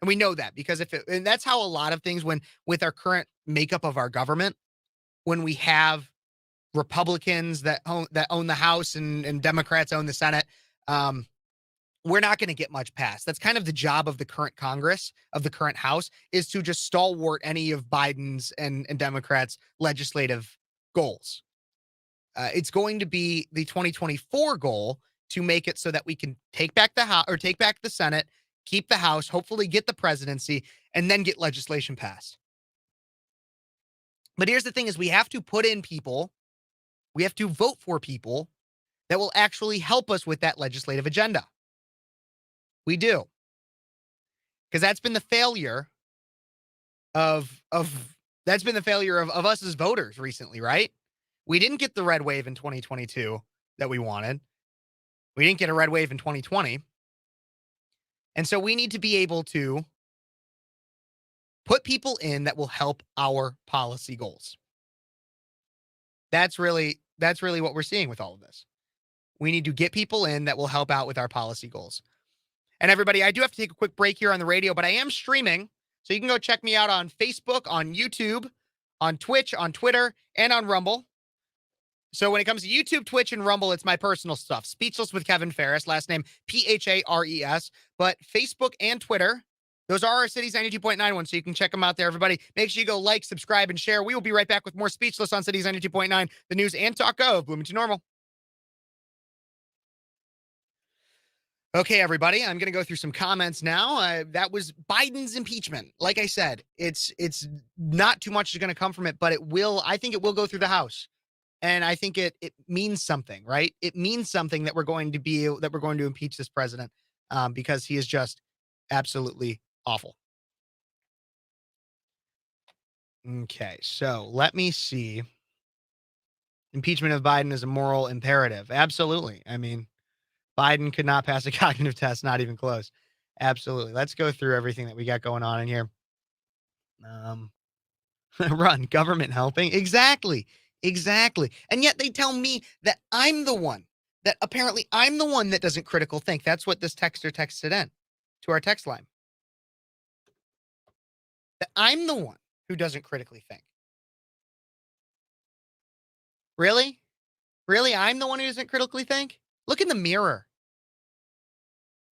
And we know that because and that's how a lot of things, when with our current makeup of our government, when we have Republicans that own the House and Democrats own the Senate, we're not going to get much passed. That's kind of the job of the current Congress, of the current House, is to just stalwart any of Biden's and Democrats' legislative goals. It's going to be the 2024 goal to make it so that we can take back the House or take back the Senate, keep the House, hopefully get the presidency, and then get legislation passed. But here's the thing is we have to put in people, we have to vote for people that will actually help us with that legislative agenda. We do. Because that's been the failure of us as voters recently, right? We didn't get the red wave in 2022 that we wanted. We didn't get a red wave in 2020. And so we need to be able to put people in that will help our policy goals. That's really what we're seeing with all of this. We need to get people in that will help out with our policy goals. And everybody, I do have to take a quick break here on the radio, but I am streaming. So you can go check me out on Facebook, on YouTube, on Twitch, on Twitter, and on Rumble. So when it comes to YouTube, Twitch, and Rumble, it's my personal stuff. Speechless with Kevin Phares, last name Phares. But Facebook and Twitter, those are our Cities 92.9 ones, so you can check them out there, everybody. Make sure you go like, subscribe, and share. We will be right back with more Speechless on Cities 92.9, the news and talk of Bloomington Normal. Okay, everybody, I'm going to go through some comments now. That was Biden's impeachment. Like I said, it's not too much is going to come from it, but I think it will go through the House. And I think it means something, right? It means something that we're going to impeach this president because he is just absolutely awful. Okay, so let me see. Impeachment of Biden is a moral imperative. Absolutely. I mean, Biden could not pass a cognitive test, not even close. Absolutely. Let's go through everything that we got going on in here. Run, government helping. Exactly. And yet they tell me that I'm the one that doesn't critical think. That's what this texter texted in to our text line. That I'm the one who doesn't critically think. Really? Really? I'm the one who doesn't critically think? Look in the mirror.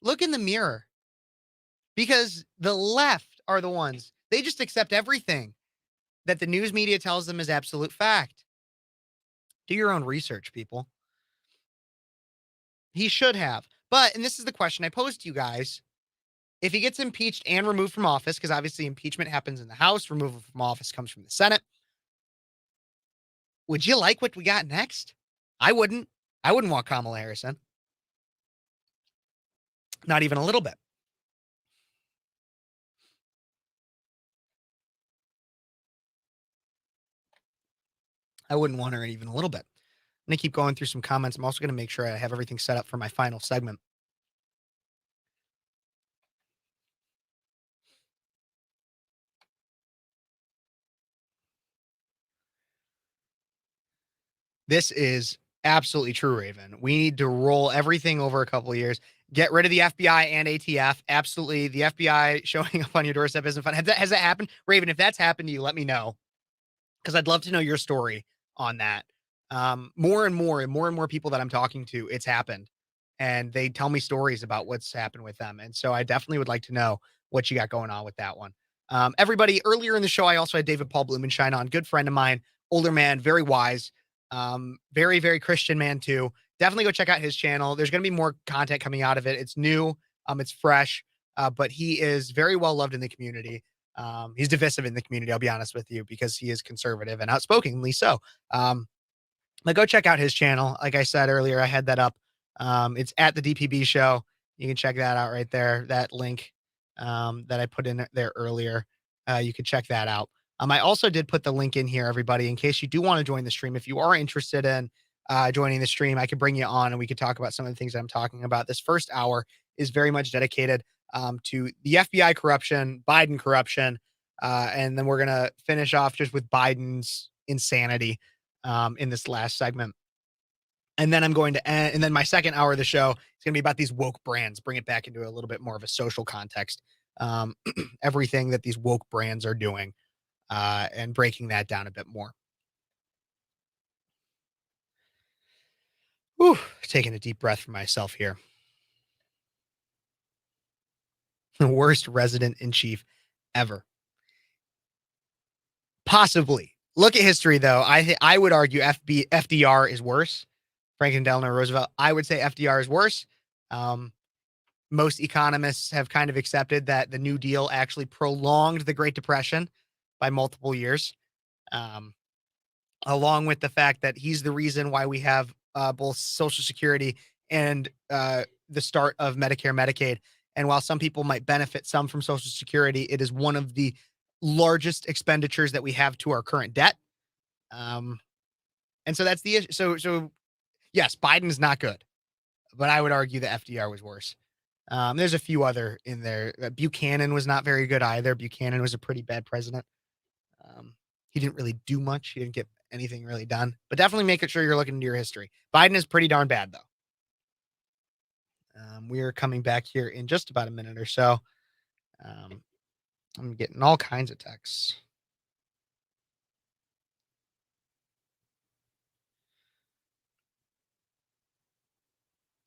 Look in the mirror. Because the left are the ones. They just accept everything that the news media tells them is absolute fact. Do your own research, people. He should have. But, and this is the question I posed to you guys, if he gets impeached and removed from office, because obviously impeachment happens in the House, removal from office comes from the Senate, would you like what we got next? I wouldn't. I wouldn't want Kamala Harris in. Not even a little bit. I wouldn't want her in even a little bit. I'm going to keep going through some comments. I'm also going to make sure I have everything set up for my final segment. This is absolutely true, Raven. We need to roll everything over a couple of years. Get rid of the FBI and ATF. Absolutely. The FBI showing up on your doorstep isn't fun. Has that happened? Raven, if that's happened to you, let me know. Because I'd love to know your story on that. More and more people that I'm talking to, it's happened. And they tell me stories about what's happened with them. And so I definitely would like to know what you got going on with that one. Everybody, earlier in the show, I also had David Paul Blumenshine on. Good friend of mine, older man, very wise, very, very Christian man too. Definitely go check out his channel. There's going to be more content coming out of it. It's new. It's fresh, but he is very well loved in the community. He's divisive in the community, I'll be honest with you, because he is conservative and outspokenly so. But go check out his channel. Like I said earlier, I had that up. It's at the DPB show. You can check that out right there. That link that I put in there earlier. You can check that out. I also did put the link in here, everybody, in case you do want to join the stream. If you are interested in joining the stream, I could bring you on and we could talk about some of the things that I'm talking about. This first hour is very much dedicated to the FBI corruption, Biden corruption, And then we're going to finish off just with Biden's insanity in this last segment. And then I'm going to end, and then my second hour of the show is going to be about these woke brands, bring it back into a little bit more of a social context. Everything that these woke brands are doing, and breaking that down a bit more. Whew, taking a deep breath for myself here. The worst resident in chief ever. Possibly. Look at history, though. I would argue FDR is worse. Franklin Delano Roosevelt. I would say FDR is worse. Most economists have kind of accepted that the New Deal actually prolonged the Great Depression by multiple years, along with the fact that he's the reason why we have both Social Security and the start of Medicare, Medicaid. And while some people might benefit some from Social Security, it is one of the largest expenditures that we have to our current debt. And so that's the issue. So yes, Biden's not good, but I would argue that FDR was worse. There's a few other in there. Buchanan was not very good either. Buchanan was a pretty bad president. He didn't really do much. He didn't get anything really done, but definitely make sure you're looking into your history. Biden is pretty darn bad, though. We are coming back here in just about a minute or so. I'm getting all kinds of texts.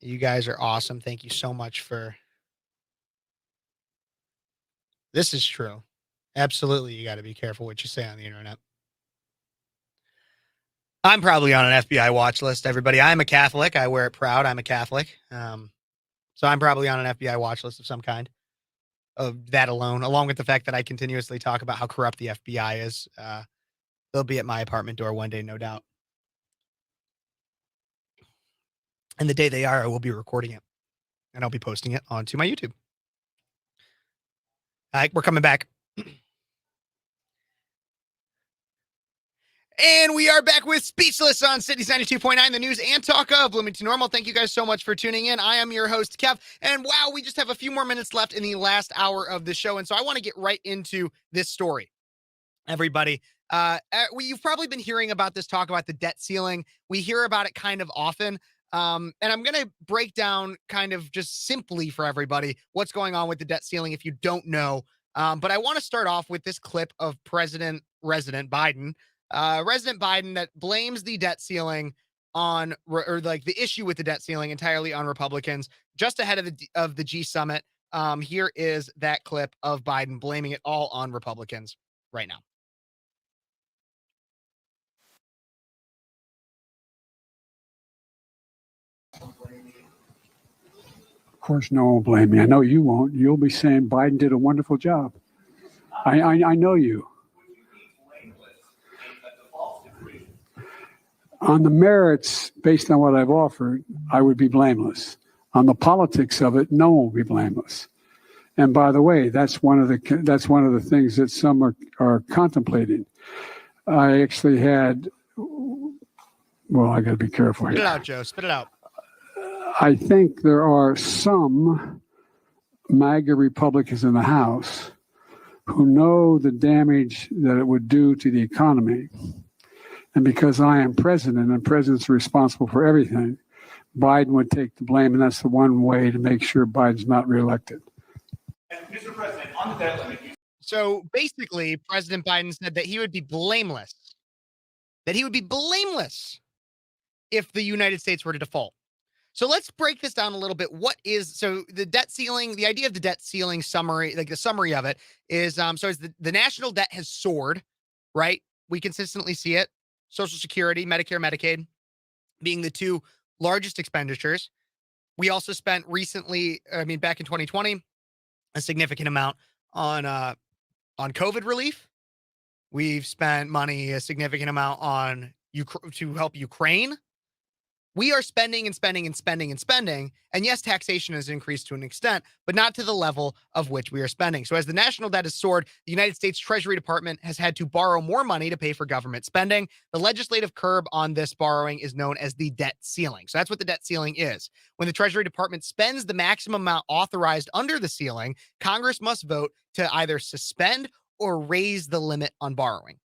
You guys are awesome. Thank you so much for. This is true. Absolutely. You got to be careful what you say on the internet. I'm probably on an FBI watch list, everybody. I'm a Catholic. I wear it proud. I'm a Catholic. So I'm probably on an FBI watch list of some kind. Of that alone, along with the fact that I continuously talk about how corrupt the FBI is. They'll be at my apartment door one day, no doubt. And the day they are, I will be recording it. And I'll be posting it onto my YouTube. All right, we're coming back. And we are back with Speechless on Cities 92.9, the news and talk of Bloomington Normal. Thank you guys so much for tuning in. I am your host, Kev. And wow, we just have a few more minutes left in the last hour of the show. And so I want to get right into this story. Everybody, you've probably been hearing about this talk about the debt ceiling. We hear about it kind of often. And I'm going to break down kind of just simply for everybody what's going on with the debt ceiling if you don't know. But I want to start off with this clip of Resident Biden that blames the debt ceiling on, or like the issue with the debt ceiling entirely on Republicans just ahead of the G summit. Here is that clip of Biden blaming it all on Republicans right now. Of course, no one will blame me. I know you won't. You'll be saying Biden did a wonderful job. I know you. On the merits, based on what I've offered, I would be blameless. On the politics of it, no one will be blameless. And by the way, that's one of the things that some are contemplating. I actually had. Well, I got to be careful here. Spit it out, Joe. Spit it out. I think there are some MAGA Republicans in the House who know the damage that it would do to the economy. And because I am president and president's responsible for everything, Biden would take the blame. And that's the one way to make sure Biden's not reelected. Mr. President, on the debt limit. So basically, President Biden said that he would be blameless. If the United States were to default. So let's break this down a little bit. So the debt ceiling, the idea of the debt ceiling summary, like the summary of it is, the national debt has soared, right? We consistently see it. Social Security, Medicare, Medicaid being the two largest expenditures. We also spent recently, back in 2020, a significant amount on COVID relief. We've spent money, a significant amount on to help Ukraine. We are spending and spending and spending and spending. And yes, taxation has increased to an extent, but not to the level of which we are spending. So as the national debt has soared, the United States Treasury Department has had to borrow more money to pay for government spending. The legislative curb on this borrowing is known as the debt ceiling. So that's what the debt ceiling is. When the Treasury Department spends the maximum amount authorized under the ceiling, Congress must vote to either suspend or raise the limit on borrowing.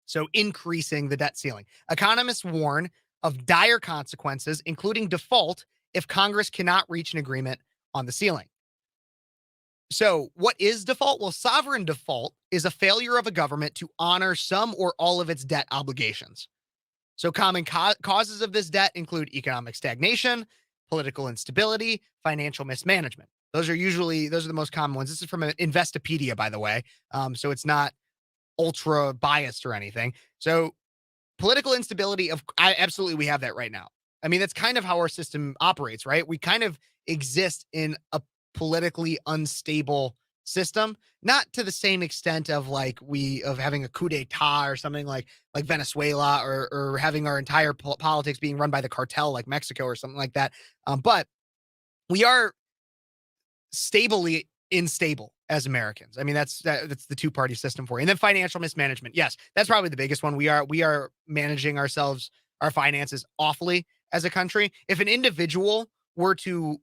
So increasing the debt ceiling. Economists warn of dire consequences, including default, if Congress cannot reach an agreement on the ceiling. So what is default? Well, sovereign default is a failure of a government to honor some or all of its debt obligations. So common causes of this debt include economic stagnation, political instability, financial mismanagement. Those are the most common ones. This is from an Investopedia, by the way. So it's not ultra biased or anything. So political instability absolutely, we have that right now. I mean, that's kind of how our system operates, right? We kind of exist in a politically unstable system, not to the same extent of having a coup d'etat or something like Venezuela, or having our entire politics being run by the cartel like Mexico or something like that. But we are stably unstable as Americans. I mean, that's the two-party system for you. And then financial mismanagement. Yes, that's probably the biggest one. We are managing our finances awfully as a country. If an individual were to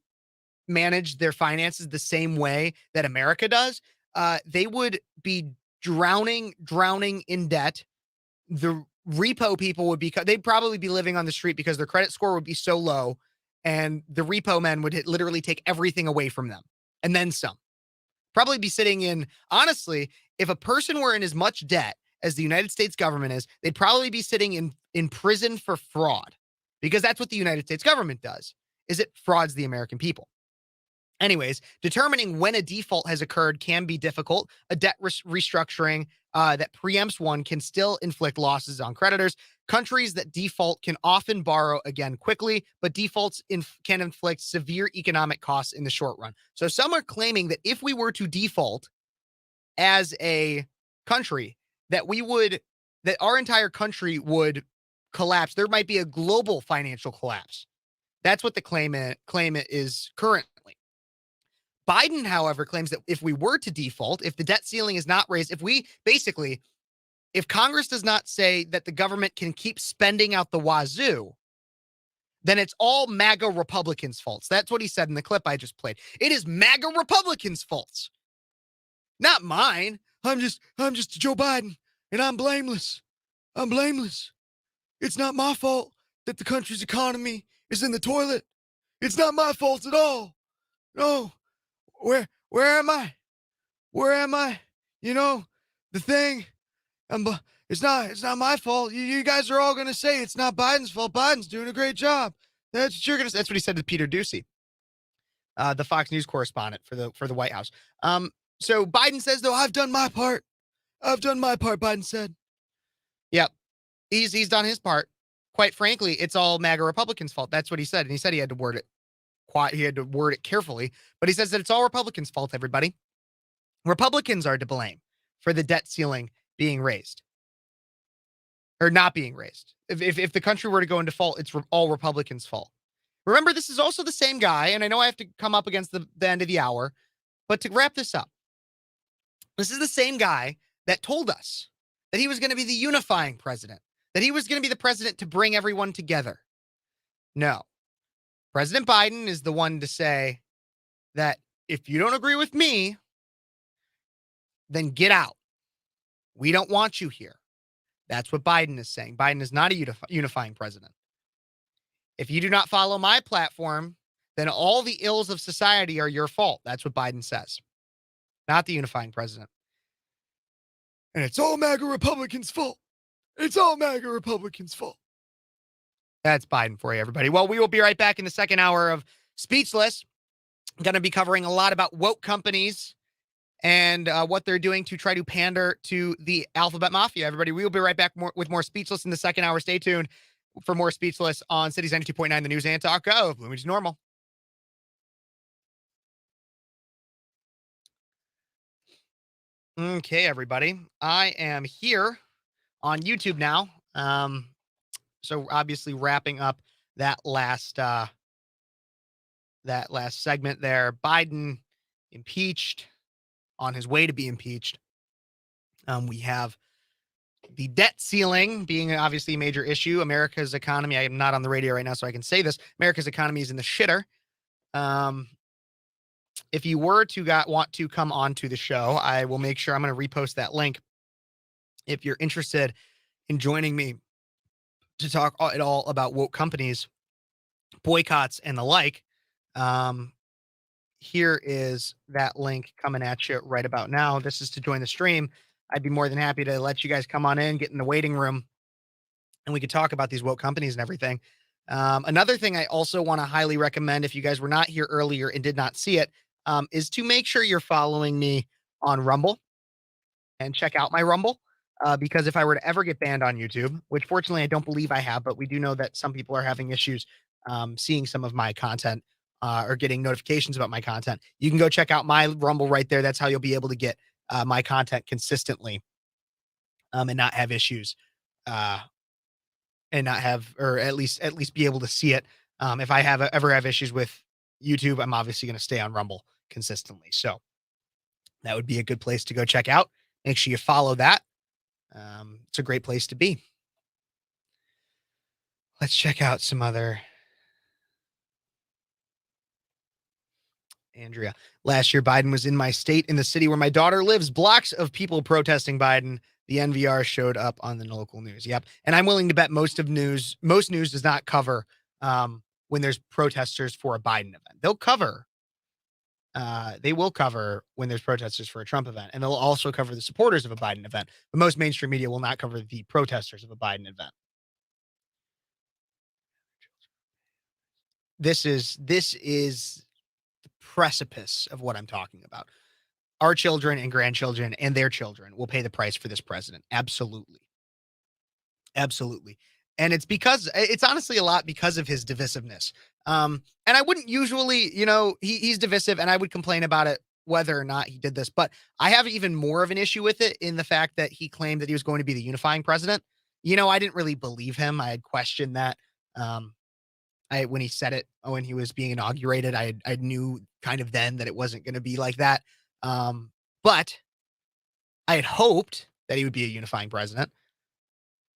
manage their finances the same way that America does, they would be drowning in debt. The repo people they'd probably be living on the street because their credit score would be so low, and the repo men would literally take everything away from them and then some. Probably be sitting in, honestly, if a person were in as much debt as the United States government is, they'd probably be sitting in prison for fraud, because that's what the United States government does, is it frauds the American people. Anyways, determining when a default has occurred can be difficult. A debt restructuring that preempts one can still inflict losses on creditors. Countries that default can often borrow again quickly, but defaults can inflict severe economic costs in the short run. So some are claiming that if we were to default as a country, that our entire country would collapse. There might be a global financial collapse. That's what the claim is currently. Biden, however, claims that if we were to default, if the debt ceiling is not raised, if Congress does not say that the government can keep spending out the wazoo, then it's all MAGA Republicans' faults. That's what he said in the clip I just played. It is MAGA Republicans' faults, not mine. I'm just Joe Biden, and I'm blameless. It's not my fault that the country's economy is in the toilet. It's not my fault at all. No. Where am I? The thing, it's not my fault. You guys are all going to say it's not Biden's fault. Biden's doing a great job. That's what he said to Peter Doocy, the Fox News correspondent for the White House. So Biden says, though, I've done my part. Biden said. Yep. He's done his part. Quite frankly, it's all MAGA Republicans' fault. That's what he said. And he said he had to word it carefully, but he says that it's all Republicans' fault, everybody. Republicans are to blame for the debt ceiling being raised or not being raised. If the country were to go in default, it's all Republicans' fault. Remember, this is also the same guy, and I know I have to come up against the end of the hour, but to wrap this up, this is the same guy that told us that he was going to be the unifying president, that he was going to be the president to bring everyone together. No. President Biden is the one to say that if you don't agree with me, then get out. We don't want you here. That's what Biden is saying. Biden is not a unifying president. If you do not follow my platform, then all the ills of society are your fault. That's what Biden says. Not the unifying president. And it's all MAGA Republicans' fault. It's all MAGA Republicans' fault. That's Biden for you, everybody. Well, we will be right back in the second hour of Speechless. I'm going to be covering a lot about woke companies and what they're doing to try to pander to the alphabet mafia. Everybody, we will be right back with more Speechless in the second hour. Stay tuned for more Speechless on Cities 92.9, the news and talk of Bloomington Normal. Okay, everybody. I am here on YouTube now. So obviously wrapping up that last segment there. Biden impeached, on his way to be impeached. We have the debt ceiling being obviously a major issue. America's economy, I am not on the radio right now, so I can say this. America's economy is in the shitter. if you were to want to come on to the show, I will make sure I'm going to repost that link. If you're interested in joining me to talk at all about woke companies, boycotts, and the like, here is that link coming at you right about now. This is to join the stream. I'd be more than happy to let you guys come on in, get in the waiting room, and we could talk about these woke companies and everything. Another thing I also want to highly recommend, if you guys were not here earlier and did not see it, is to make sure you're following me on Rumble and check out my Rumble. Because if I were to ever get banned on YouTube, which fortunately I don't believe I have, but we do know that some people are having issues seeing some of my content or getting notifications about my content, you can go check out my Rumble right there. That's how you'll be able to get my content consistently and not have issues and not have, or at least be able to see it. If I ever have issues with YouTube, I'm obviously going to stay on Rumble consistently. So that would be a good place to go check out. Make sure you follow that. It's a great place to be. Let's check out some other. Andrea, last year, Biden was in my state, in the city where my daughter lives. Blocks of people protesting Biden. The NVR showed up on the local news. Yep. And I'm willing to bet most news does not cover when there's protesters for a Biden event. They will cover when there's protesters for a Trump event, and they'll also cover the supporters of a Biden event. But most mainstream media will not cover the protesters of a Biden event. This is the precipice of what I'm talking about. Our children and grandchildren and their children will pay the price for this president. Absolutely. Absolutely. And it's honestly a lot because of his divisiveness. And I wouldn't usually, he's divisive and I would complain about it whether or not he did this, but I have even more of an issue with it in the fact that he claimed that he was going to be the unifying president. I didn't really believe him. I had questioned that. When he said it, when he was being inaugurated, I knew kind of then that it wasn't going to be like that. But I had hoped that he would be a unifying president.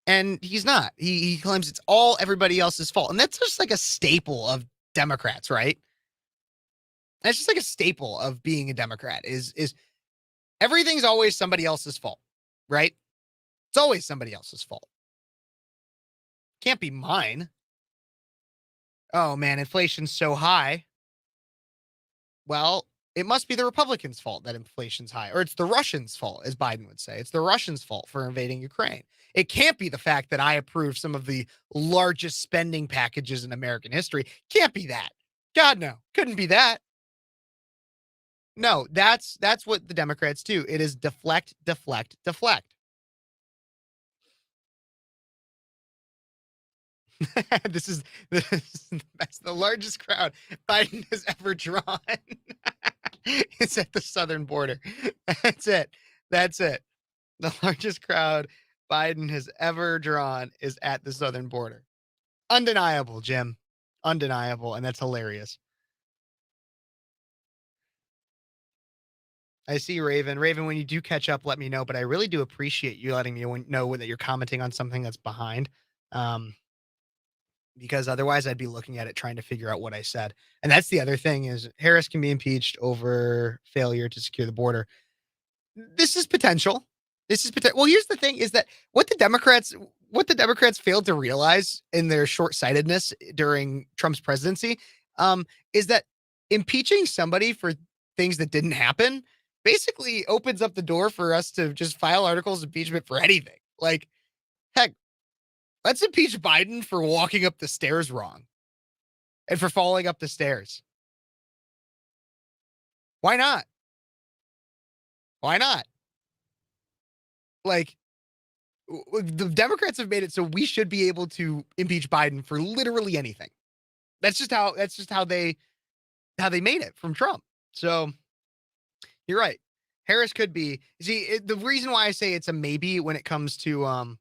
And he's not. He claims it's all everybody else's fault. And that's just like a staple of Democrats, right? That's just like a staple of being a Democrat is everything's always somebody else's fault, right? It's always somebody else's fault. Can't be mine. Oh man, inflation's so high. Well, it must be the Republicans' fault that inflation's high, or it's the Russians' fault, as Biden would say. It's the Russians' fault for invading Ukraine. It can't be the fact that I approved some of the largest spending packages in American history. Can't be that. God, no. Couldn't be that. No, that's what the Democrats do. It is deflect, deflect, deflect. This is that's the largest crowd Biden has ever drawn. It's at the southern border. That's it. The largest crowd Biden has ever drawn is at the southern border. Undeniable, Jim. Undeniable. And that's hilarious. I see Raven. Raven, when you do catch up, let me know. But I really do appreciate you letting me know that you're commenting on something that's behind. Because otherwise I'd be looking at it trying to figure out what I said. And that's the other thing is Harris can be impeached over failure to secure the border. This is potential. Well, here's the thing is that what the Democrats failed to realize in their short-sightedness during Trump's presidency is that impeaching somebody for things that didn't happen basically opens up the door for us to just file articles of impeachment for anything. Like, heck, let's impeach Biden for walking up the stairs wrong and for falling up the stairs. Why not? Why not? Like, the Democrats have made it so we should be able to impeach Biden for literally anything. That's just how they made it from Trump. So you're right. Harris could be. See, the reason why I say it's a maybe when it comes to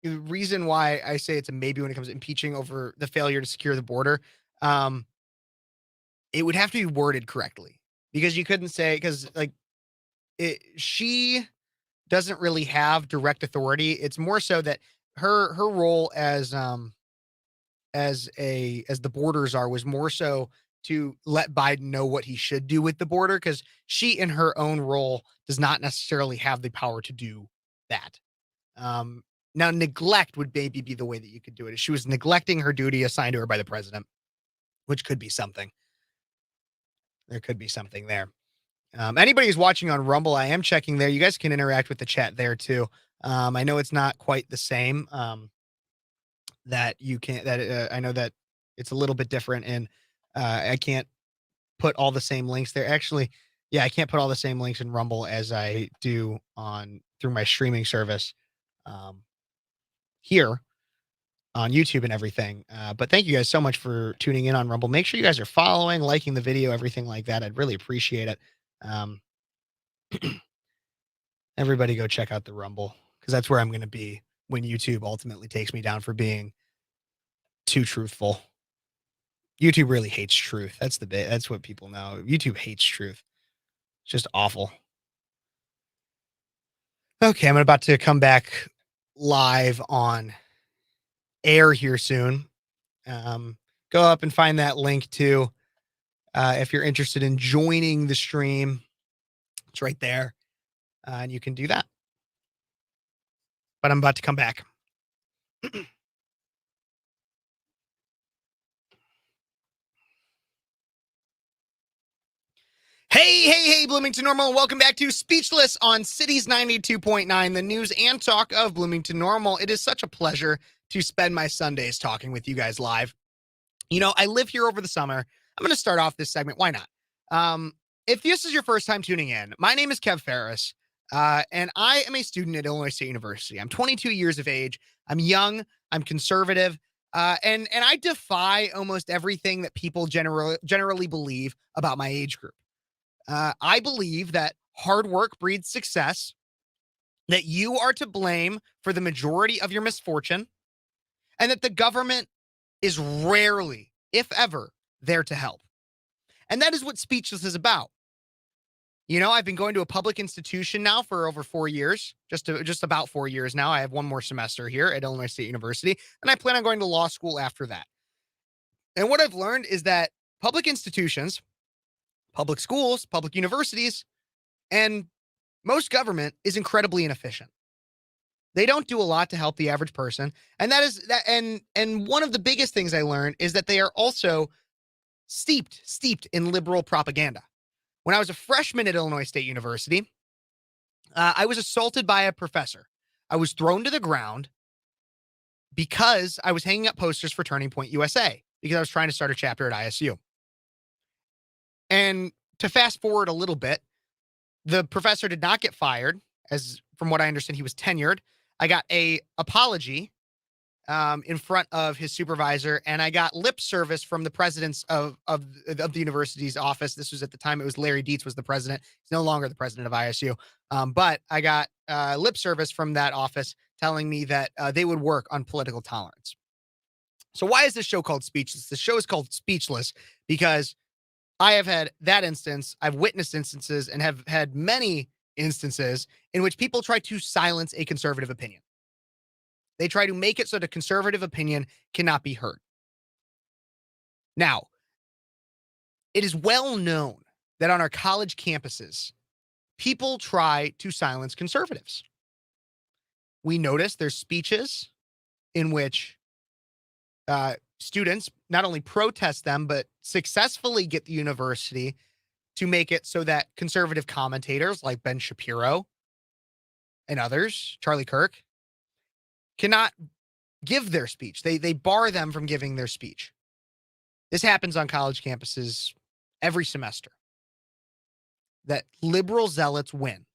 the reason why I say it's a maybe when it comes to impeaching over the failure to secure the border, it would have to be worded correctly because you couldn't say she doesn't really have direct authority. It's more so that her role as the borders was more so to let Biden know what he should do with the border, because she, in her own role, does not necessarily have the power to do that. Now, neglect would maybe be the way that you could do it. She was neglecting her duty assigned to her by the president, which could be something. There could be something there. Anybody who's watching on Rumble, I am checking there. You guys can interact with the chat there too. I know it's not quite the same. That you can't. That I know that it's a little bit different, and I can't put all the same links there. Actually, yeah, I can't put all the same links in Rumble as I do through my streaming service here on YouTube and everything. But thank you guys so much for tuning in on Rumble. Make sure you guys are following, liking the video, everything like that. I'd really appreciate it. Everybody go check out the Rumble, because that's where I'm going to be when YouTube ultimately takes me down for being too truthful. YouTube really hates truth. That's the bit. That's what people know. YouTube hates truth. It's just awful. Okay, I'm about to come back live on air here soon. Go up and find that link too. If you're interested in joining the stream, it's right there. And you can do that. But I'm about to come back. Hey, Bloomington Normal, and welcome back to Speechless on Cities 92.9, the news and talk of Bloomington Normal. It is such a pleasure to spend my Sundays talking with you guys live. You know, I live here over the summer. I'm going to start off this segment. Why not? If this is your first time tuning in, my name is Phares, and I am a student at Illinois State University. I'm 22 years of age. I'm young. I'm conservative. And I defy almost everything that people generally believe about my age group. I believe that hard work breeds success, that you are to blame for the majority of your misfortune, and that the government is rarely, if ever, there to help. And that is what Speechless is about. You know, I've been going to a public institution now for over 4 years, just about 4 years now. I have one more semester here at Illinois State University, and I plan on going to law school after that. And what I've learned is that public institutions, public schools, public universities, and most government is incredibly inefficient. They don't do a lot to help the average person. And that is that. And one of the biggest things I learned is that they are also steeped in liberal propaganda. When I was a freshman at Illinois State University, I was assaulted by a professor. I was thrown to the ground because I was hanging up posters for Turning Point USA, because I was trying to start a chapter at ISU. And to fast forward a little bit, the professor did not get fired, as from what I understand, he was tenured. I got a apology in front of his supervisor, and I got lip service from the president's of the university's office. This was at the time, it was Larry Dietz was the president. He's no longer the president of ISU. But I got lip service from that office telling me that they would work on political tolerance. So why is this show called Speechless? The show is called Speechless because I have had that instance. I've witnessed instances and have had many instances in which people try to silence a conservative opinion. They try to make it so the conservative opinion cannot be heard. Now, it is well known that on our college campuses, people try to silence conservatives. We notice there's speeches in which students not only protest them, but successfully get the university to make it so that conservative commentators like Ben Shapiro and others, Charlie Kirk, cannot give their speech. They bar them from giving their speech. This happens on college campuses every semester. That liberal zealots win.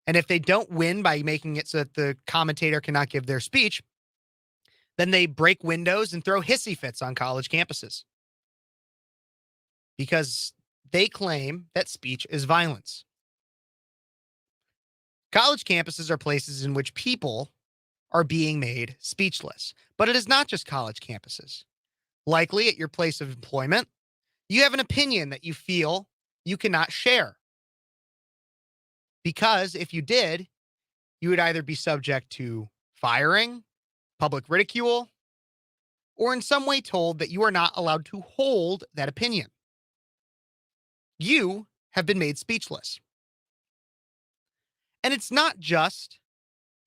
And if they don't win by making it so that the commentator cannot give their speech, then they break windows and throw hissy fits on college campuses. Because they claim that speech is violence. College campuses are places in which people are being made speechless. But it is not just college campuses. Likely at your place of employment, you have an opinion that you feel you cannot share. Because if you did, you would either be subject to firing, public ridicule, or in some way told that you are not allowed to hold that opinion. You have been made speechless. And it's not just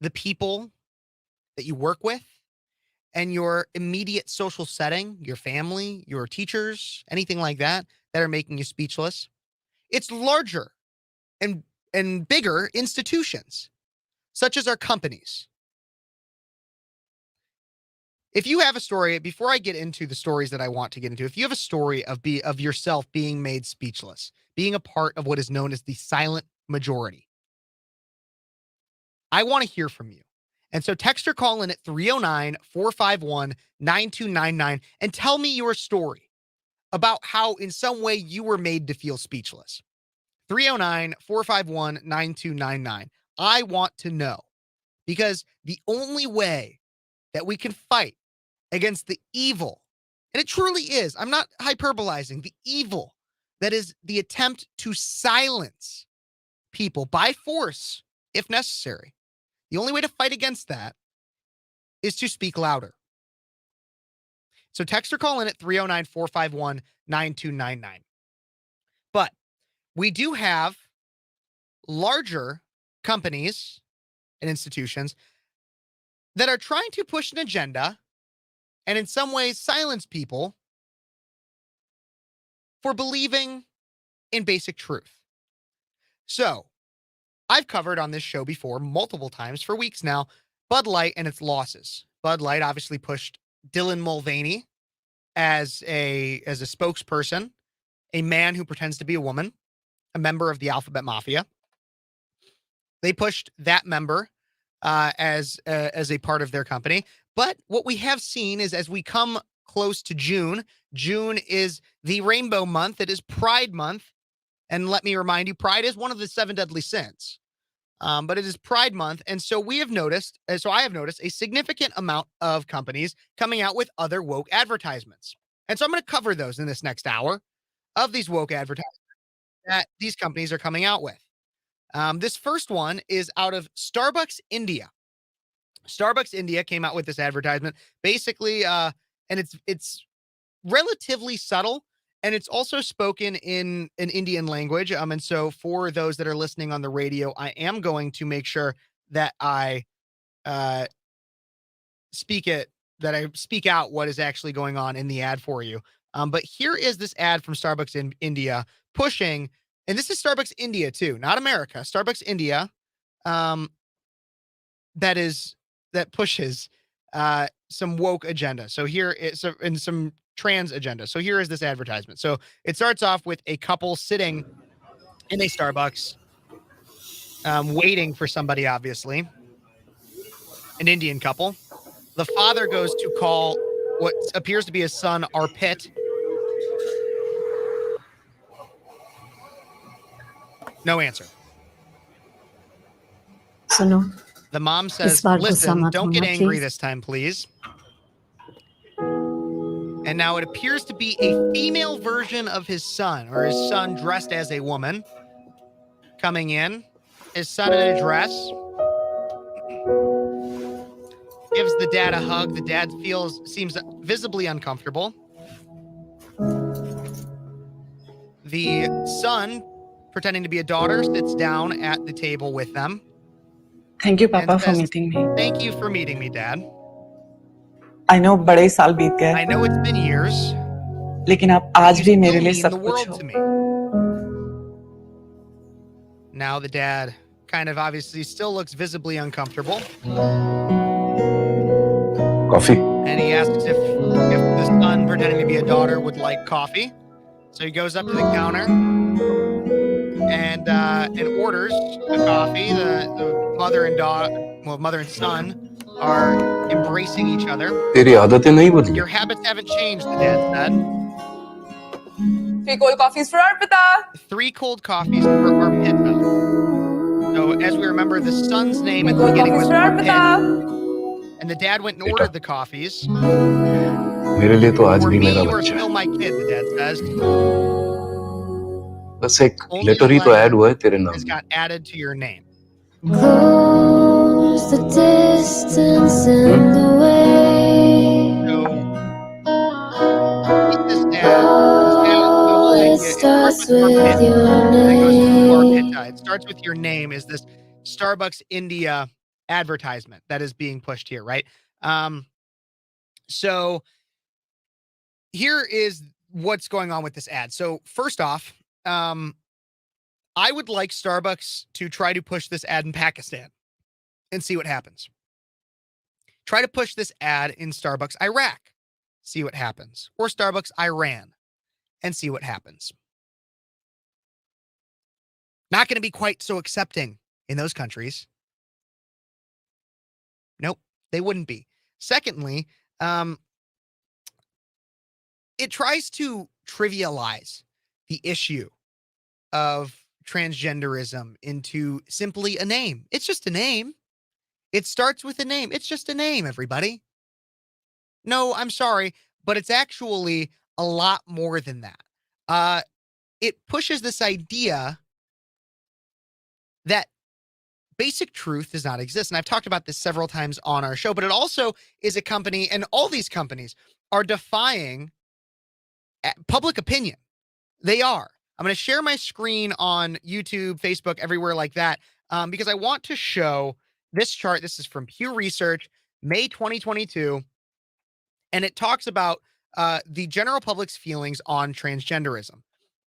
the people that you work with and your immediate social setting, your family, your teachers, anything like that are making you speechless. It's larger and bigger institutions, such as our companies. If you have a story, before I get into the stories that I want to get into, if you have a story of yourself being made speechless, being a part of what is known as the silent majority, I want to hear from you. And so text or call in at 309-451-9299 and tell me your story about how in some way you were made to feel speechless. 309-451-9299. I want to know, because the only way that we can fight against the evil, and it truly is, I'm not hyperbolizing, the evil that is the attempt to silence people by force, if necessary. The only way to fight against that is to speak louder. So text or call in at 309-451-9299. But we do have larger companies and institutions that are trying to push an agenda and in some ways silence people for believing in basic truth. So I've covered on this show before multiple times for weeks now, Bud Light and its losses. Bud Light obviously pushed Dylan Mulvaney as a spokesperson, a man who pretends to be a woman, a member of the Alphabet Mafia. They pushed that member as a part of their company. But what we have seen is, as we come close to June is the rainbow month. It is Pride Month. And let me remind you, pride is one of the 7 deadly sins. But it is Pride Month. And so I have noticed a significant amount of companies coming out with other woke advertisements. And so I'm going to cover those in this next hour of these woke advertisements that these companies are coming out with. This first one is out of Starbucks India. Starbucks India came out with this advertisement basically, and it's relatively subtle. And it's also spoken in an Indian language. And so for those that are listening on the radio, I am going to make sure that I speak out what is actually going on in the ad for you. But here is this ad from Starbucks in India pushing, and this is Starbucks India too, not America, Starbucks India, that pushes some woke agenda. So here is some trans agenda. So here is this advertisement. So it starts off with a couple sitting in a Starbucks, waiting for somebody, obviously, an Indian couple. The father goes to call what appears to be his son, Arpit. No answer. सुनो The mom says, इस बार गुस्सा listen, मत don't get होना, angry please." this time, please. And now it appears to be a female version of his son, or his son dressed as a woman, coming in. His son in a dress. Gives the dad a hug. The dad seems visibly uncomfortable. The son, pretending to be a daughter, sits down at the table with them. Thank you, Papa, and for says, meeting me. Thank you for meeting me, Dad. I know बड़े साल बीत गए, I know it's been years. लेकिन आप but आज you भी still मेरे लिए mean the सब कुछ world हो. to me. Now the dad kind of obviously still looks visibly uncomfortable. Coffee. And he asks if the son, pretending to be a daughter, would like coffee. So he goes up to the counter and orders the coffee. The mother and son are embracing each other. तेरी आदतें नहीं बदली. Your habits haven't changed, the dad said. 3 cold coffees for Arpita. 3 cold coffees for Arpita. So as we remember, the son's name at the beginning was Arpita. And the dad went and ordered the coffees. मेरे लिए तो आज For भी me, मेरा you are बच्चा still है. my kid, the dad says. बस एक Only लेटर ही तो legend ऐड हुआ है तेरे नाम has में. got added to your name. Close the distance and the way. So Arpita. It starts with your name is this Starbucks India advertisement that is being pushed here, right? So here is what's going on with this ad. So first off, I would like Starbucks to try to push this ad in Pakistan and see what happens. Try to push this ad in Starbucks Iraq, see what happens. Or Starbucks Iran and see what happens. Not going to be quite so accepting in those countries. Nope, they wouldn't be. Secondly, it tries to trivialize the issue of transgenderism into simply a name. It's just a name. It starts with a name. It's just a name, everybody. No, I'm sorry, but it's actually a lot more than that. It pushes this idea that basic truth does not exist. And I've talked about this several times on our show, but it also is a company, and all these companies are defying public opinion. They are. I'm going to share my screen on YouTube, Facebook, everywhere like that, because I want to show this chart. This is from Pew Research, May 2022, and it talks about the general public's feelings on transgenderism.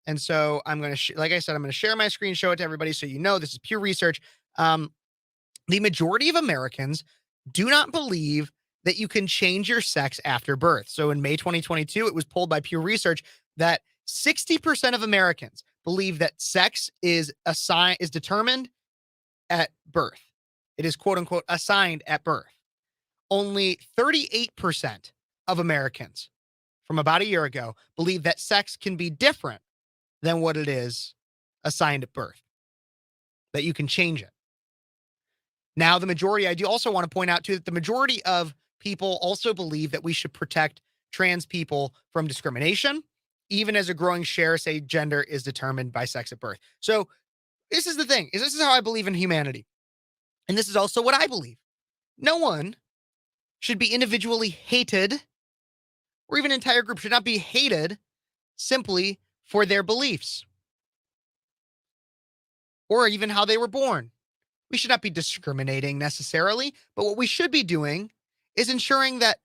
And so I'm going to, like I said, I'm going to share my screen, show it to everybody so you know this is Pew Research. The majority of Americans do not believe that you can change your sex after birth. So in May 2022, it was polled by Pew Research that 60% of Americans believe that sex is determined at birth. It is quote unquote assigned at birth. Only 38% of Americans from about a year ago believe that sex can be different than what it is assigned at birth, that you can change it. Now, the majority, I do also want to point out too, that the majority of people also believe that we should protect trans people from discrimination, even as a growing share say gender is determined by sex at birth. So this is the thing, this is how I believe in humanity. And this is also what I believe. No one should be individually hated, or even an entire group should not be hated simply for their beliefs or even how they were born. We should not be discriminating necessarily, but what we should be doing is ensuring that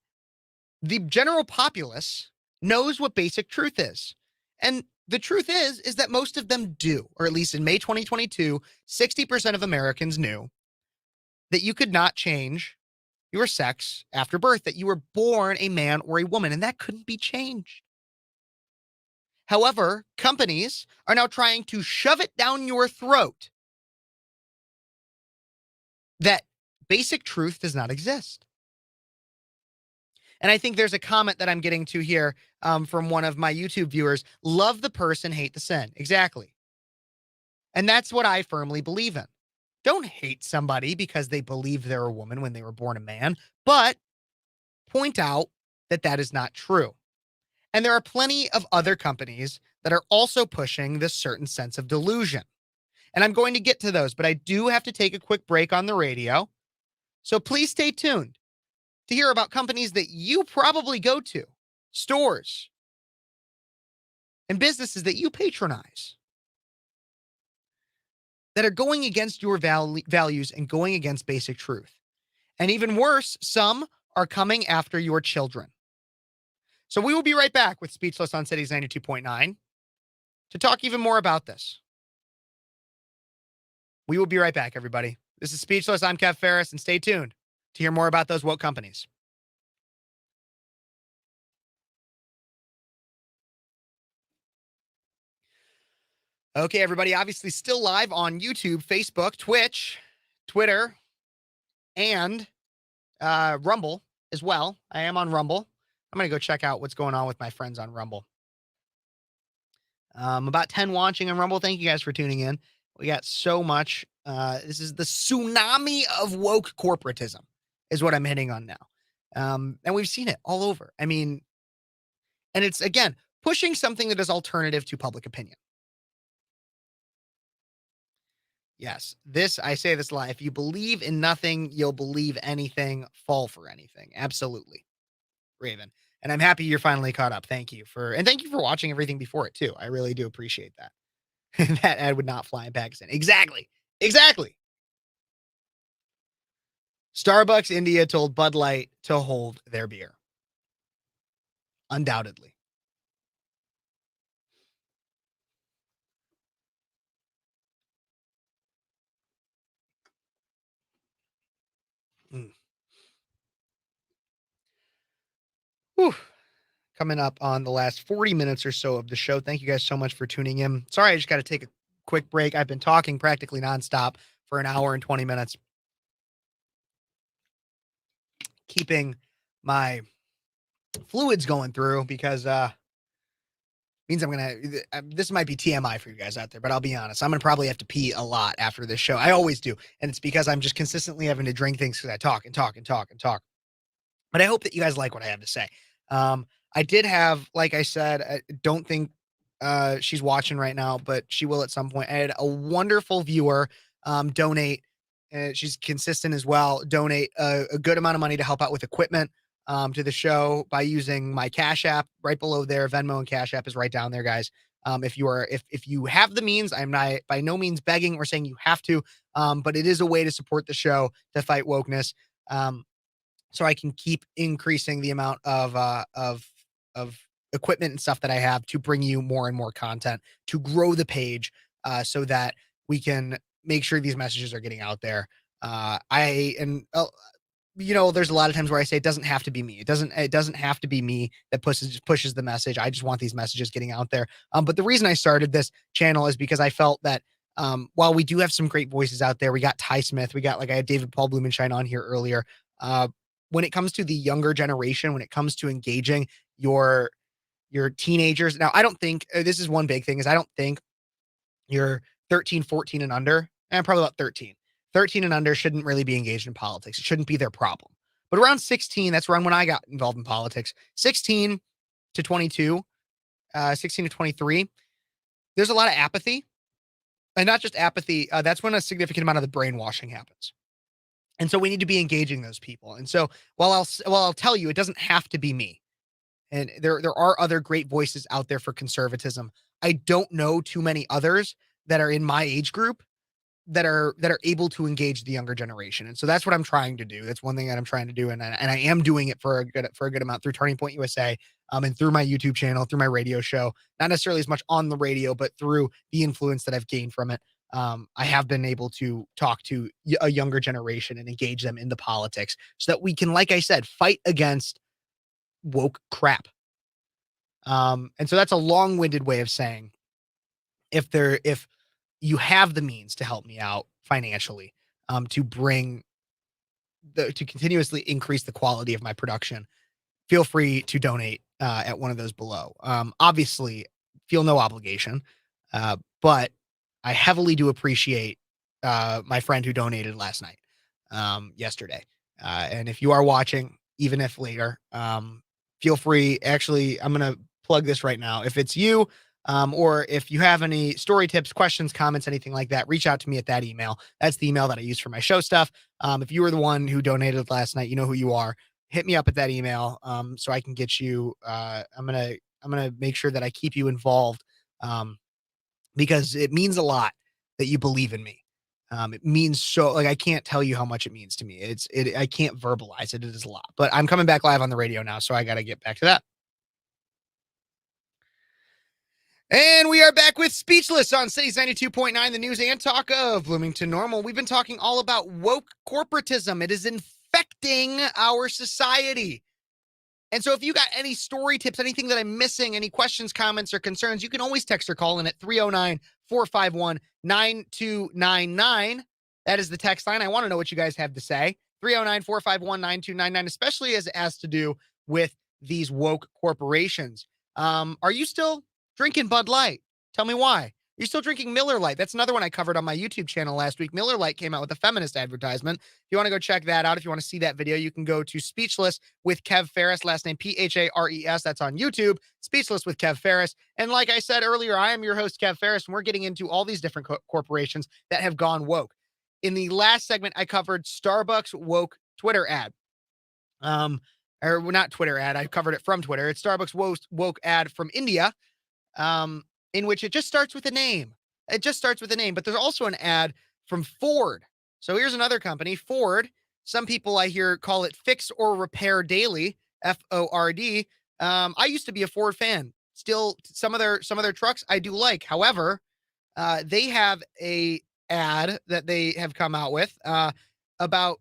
the general populace knows what basic truth is. And the truth is that most of them do, or at least in May 2022, 60% of Americans knew that you could not change your sex after birth, that you were born a man or a woman, and that couldn't be changed. However, companies are now trying to shove it down your throat that basic truth does not exist. And I think there's a comment that I'm getting to here from one of my YouTube viewers. Love the person, hate the sin. Exactly. And that's what I firmly believe in. Don't hate somebody because they believe they're a woman when they were born a man, but point out that that is not true. And there are plenty of other companies that are also pushing this certain sense of delusion. And I'm going to get to those, but I do have to take a quick break on the radio. So please stay tuned to hear about companies that you probably go to, stores, and businesses that you patronize that are going against your values and going against basic truth. And even worse, some are coming after your children. So we will be right back with Speechless on Cities 92.9 to talk even more about this. We will be right back, everybody. This is Speechless. I'm Kev Phares, and stay tuned to hear more about those woke companies. Okay, everybody, obviously still live on YouTube, Facebook, Twitch, Twitter, and Rumble as well. I am on Rumble. I'm going to go check out what's going on with my friends on Rumble. About 10 watching on Rumble. Thank you guys for tuning in. We got so much. This is the tsunami of woke corporatism is what I'm hitting on now. And we've seen it all over. I mean, and it's, again, pushing something that is alternative to public opinion. Yes, I say this lie. If you believe in nothing, you'll believe anything, fall for anything. Absolutely. Raven. And I'm happy you're finally caught up. Thank you for watching everything before it too. I really do appreciate that. That ad would not fly in Pakistan. Exactly. Starbucks India told Bud Light to hold their beer. Undoubtedly. Whew. Coming up on the last 40 minutes or so of the show. Thank you guys so much for tuning in. Sorry, I just got to take a quick break. I've been talking practically nonstop for an hour and 20 minutes. Keeping my fluids going through because means I'm gonna this might be TMI for you guys out there, but I'll be honest, I'm gonna probably have to pee a lot after this show. I always do, and it's because I'm just consistently having to drink things because I talk and talk and talk and talk. But I hope that you guys like what I have to say. I did have, like I said, I don't think she's watching right now, but she will at some point. I had a wonderful viewer donate. She's consistent as well. Donate a good amount of money to help out with equipment to the show by using my Cash App right below there. Venmo and Cash App is right down there, guys. If you have the means, I'm not by no means begging or saying you have to, but it is a way to support the show to fight wokeness. So I can keep increasing the amount of equipment and stuff that I have to bring you more and more content to grow the page, so that we can make sure these messages are getting out there. There's a lot of times where I say it doesn't have to be me. It doesn't have to be me that pushes the message. I just want these messages getting out there. But the reason I started this channel is because I felt that while we do have some great voices out there, we got Ty Smith, I had David Paul Blumenshine on here earlier. When it comes to the younger generation, when it comes to engaging your teenagers. Now, I don't think this is one big thing is I don't think you're 13, 14 and under, and probably about 13 and under shouldn't really be engaged in politics. It shouldn't be their problem. But around 16, that's around when I got involved in politics, 16 to 22, 16 to 23, there's a lot of apathy. And not just apathy, that's when a significant amount of the brainwashing happens. And so we need to be engaging those people. And so while I'll tell you, it doesn't have to be me. And there are other great voices out there for conservatism. I don't know too many others that are in my age group that are able to engage the younger generation. And so that's what I'm trying to do. That's one thing that I'm trying to do. And I am doing it for a good amount through Turning Point USA, and through my YouTube channel, through my radio show, not necessarily as much on the radio, but through the influence that I've gained from it. I have been able to talk to a younger generation and engage them in the politics so that we can, like I said, fight against woke crap. And so that's a long-winded way of saying if you have the means to help me out financially, to continuously increase the quality of my production, feel free to donate at one of those below. Obviously, feel no obligation, but I heavily do appreciate my friend who donated last night, yesterday. And if you are watching, even if later, feel free. Actually, I'm going to plug this right now. If it's you, or if you have any story tips, questions, comments, anything like that, reach out to me at that email. That's the email that I use for my show stuff. If you were the one who donated last night, you know who you are. Hit me up at that email, so I can get you. I'm gonna make sure that I keep you involved, because it means a lot that you believe in me. It means so, I can't tell you how much it means to me. I can't verbalize it. It is a lot, but I'm coming back live on the radio now, so I got to get back to that. And we are back with Speechless on Cities 92.9, the news and talk of Bloomington Normal. We've been talking all about woke corporatism. It is infecting our society. And so if you got any story tips, anything that I'm missing, any questions, comments, or concerns, you can always text or call in at 309-451-9299. That is the text line. I want to know what you guys have to say. 309-451-9299, especially as it has to do with these woke corporations. Are you still drinking Bud Light? Tell me why. You're still drinking Miller Lite. That's another one I covered on my YouTube channel last week. Miller Lite came out with a feminist advertisement. If you want to go check that out, if you want to see that video, you can go to Speechless with Kev Phares, last name Phares. That's on YouTube. Speechless with Kev Phares. And like I said earlier, I am your host, Kev Phares, and we're getting into all these different corporations that have gone woke. In the last segment, I covered Starbucks woke Twitter ad. Or not Twitter ad. I covered it from Twitter. It's Starbucks woke ad from India, in which it just starts with a name. It just starts with a name, but there's also an ad from Ford. So here's another company, Ford. Some people I hear call it Fix or Repair Daily, FORD. I used to be a Ford fan. Still, some of their trucks I do like. However, they have a ad that they have come out with about.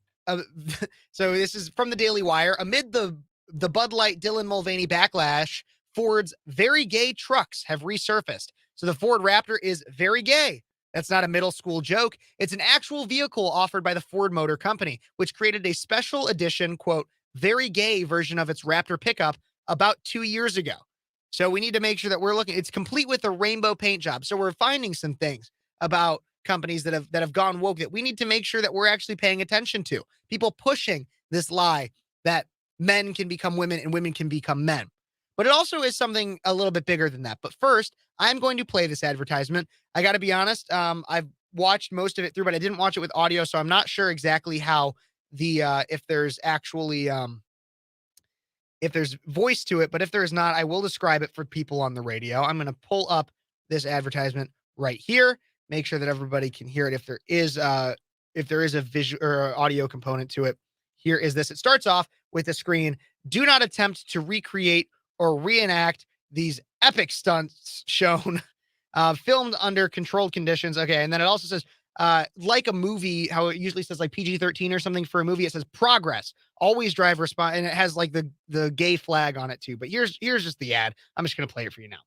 So this is from the Daily Wire. Amid the Bud Light Dylan Mulvaney backlash, Ford's very gay trucks have resurfaced. So the Ford Raptor is very gay. That's not a middle school joke. It's an actual vehicle offered by the Ford Motor Company, which created a special edition, quote, very gay version of its Raptor pickup about 2 years ago. So we need to make sure that we're looking, it's complete with a rainbow paint job. So we're finding some things about companies that have gone woke that we need to make sure that we're actually paying attention to. People pushing this lie that men can become women and women can become men. But it also is something a little bit bigger than that. But first, I'm going to play this advertisement. I got to be honest, I've watched most of it through, but I didn't watch it with audio, so I'm not sure exactly how the if there's actually if there's voice to it. But if there is not, I will describe it for people on the radio. I'm going to pull up this advertisement right here, make sure that everybody can hear it. If there is a visual or audio component to it, here is this. It starts off with a screen. Do not attempt to recreate or reenact these epic stunts shown, filmed under controlled conditions. Okay. And then it also says, like a movie, how it usually says like PG-13 or something for a movie, it says progress, always drive response. And it has like the gay flag on it too. But here's just the ad. I'm just going to play it for you now.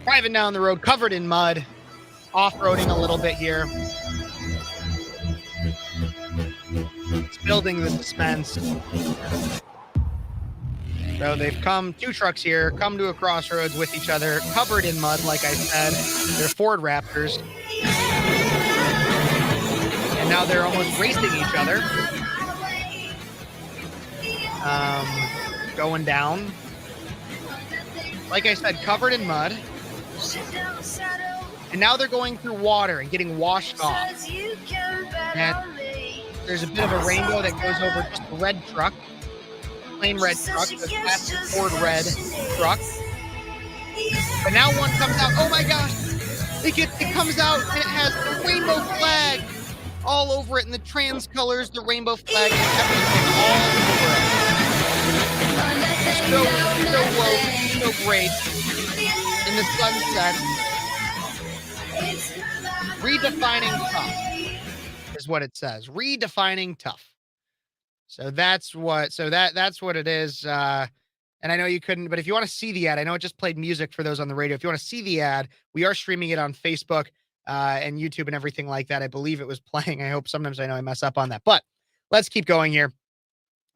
Driving down the road, covered in mud, off-roading a little bit here. It's building the suspense. So they've come, 2 trucks here, come to a crossroads with each other, covered in mud, like I said. They're Ford Raptors. And now they're almost racing each other. Going down. Like I said, covered in mud. And now they're going through water and getting washed off. And there's a bit of a rainbow that goes over just a red truck. Plain red truck. The classic Ford red truck. But now one comes out. Oh my gosh. It comes out and it has the rainbow flag all over it. And the trans colors, the rainbow flag, and everything all over it. So woke, so great. In the sunset. Redefining tough is what it says. Redefining tough. So that's what it is. And I know you couldn't, but if you want to see the ad, I know it just played music for those on the radio. If you want to see the ad, we are streaming it on Facebook and YouTube and everything like that. I believe it was playing. I hope sometimes I know I mess up on that, but let's keep going here.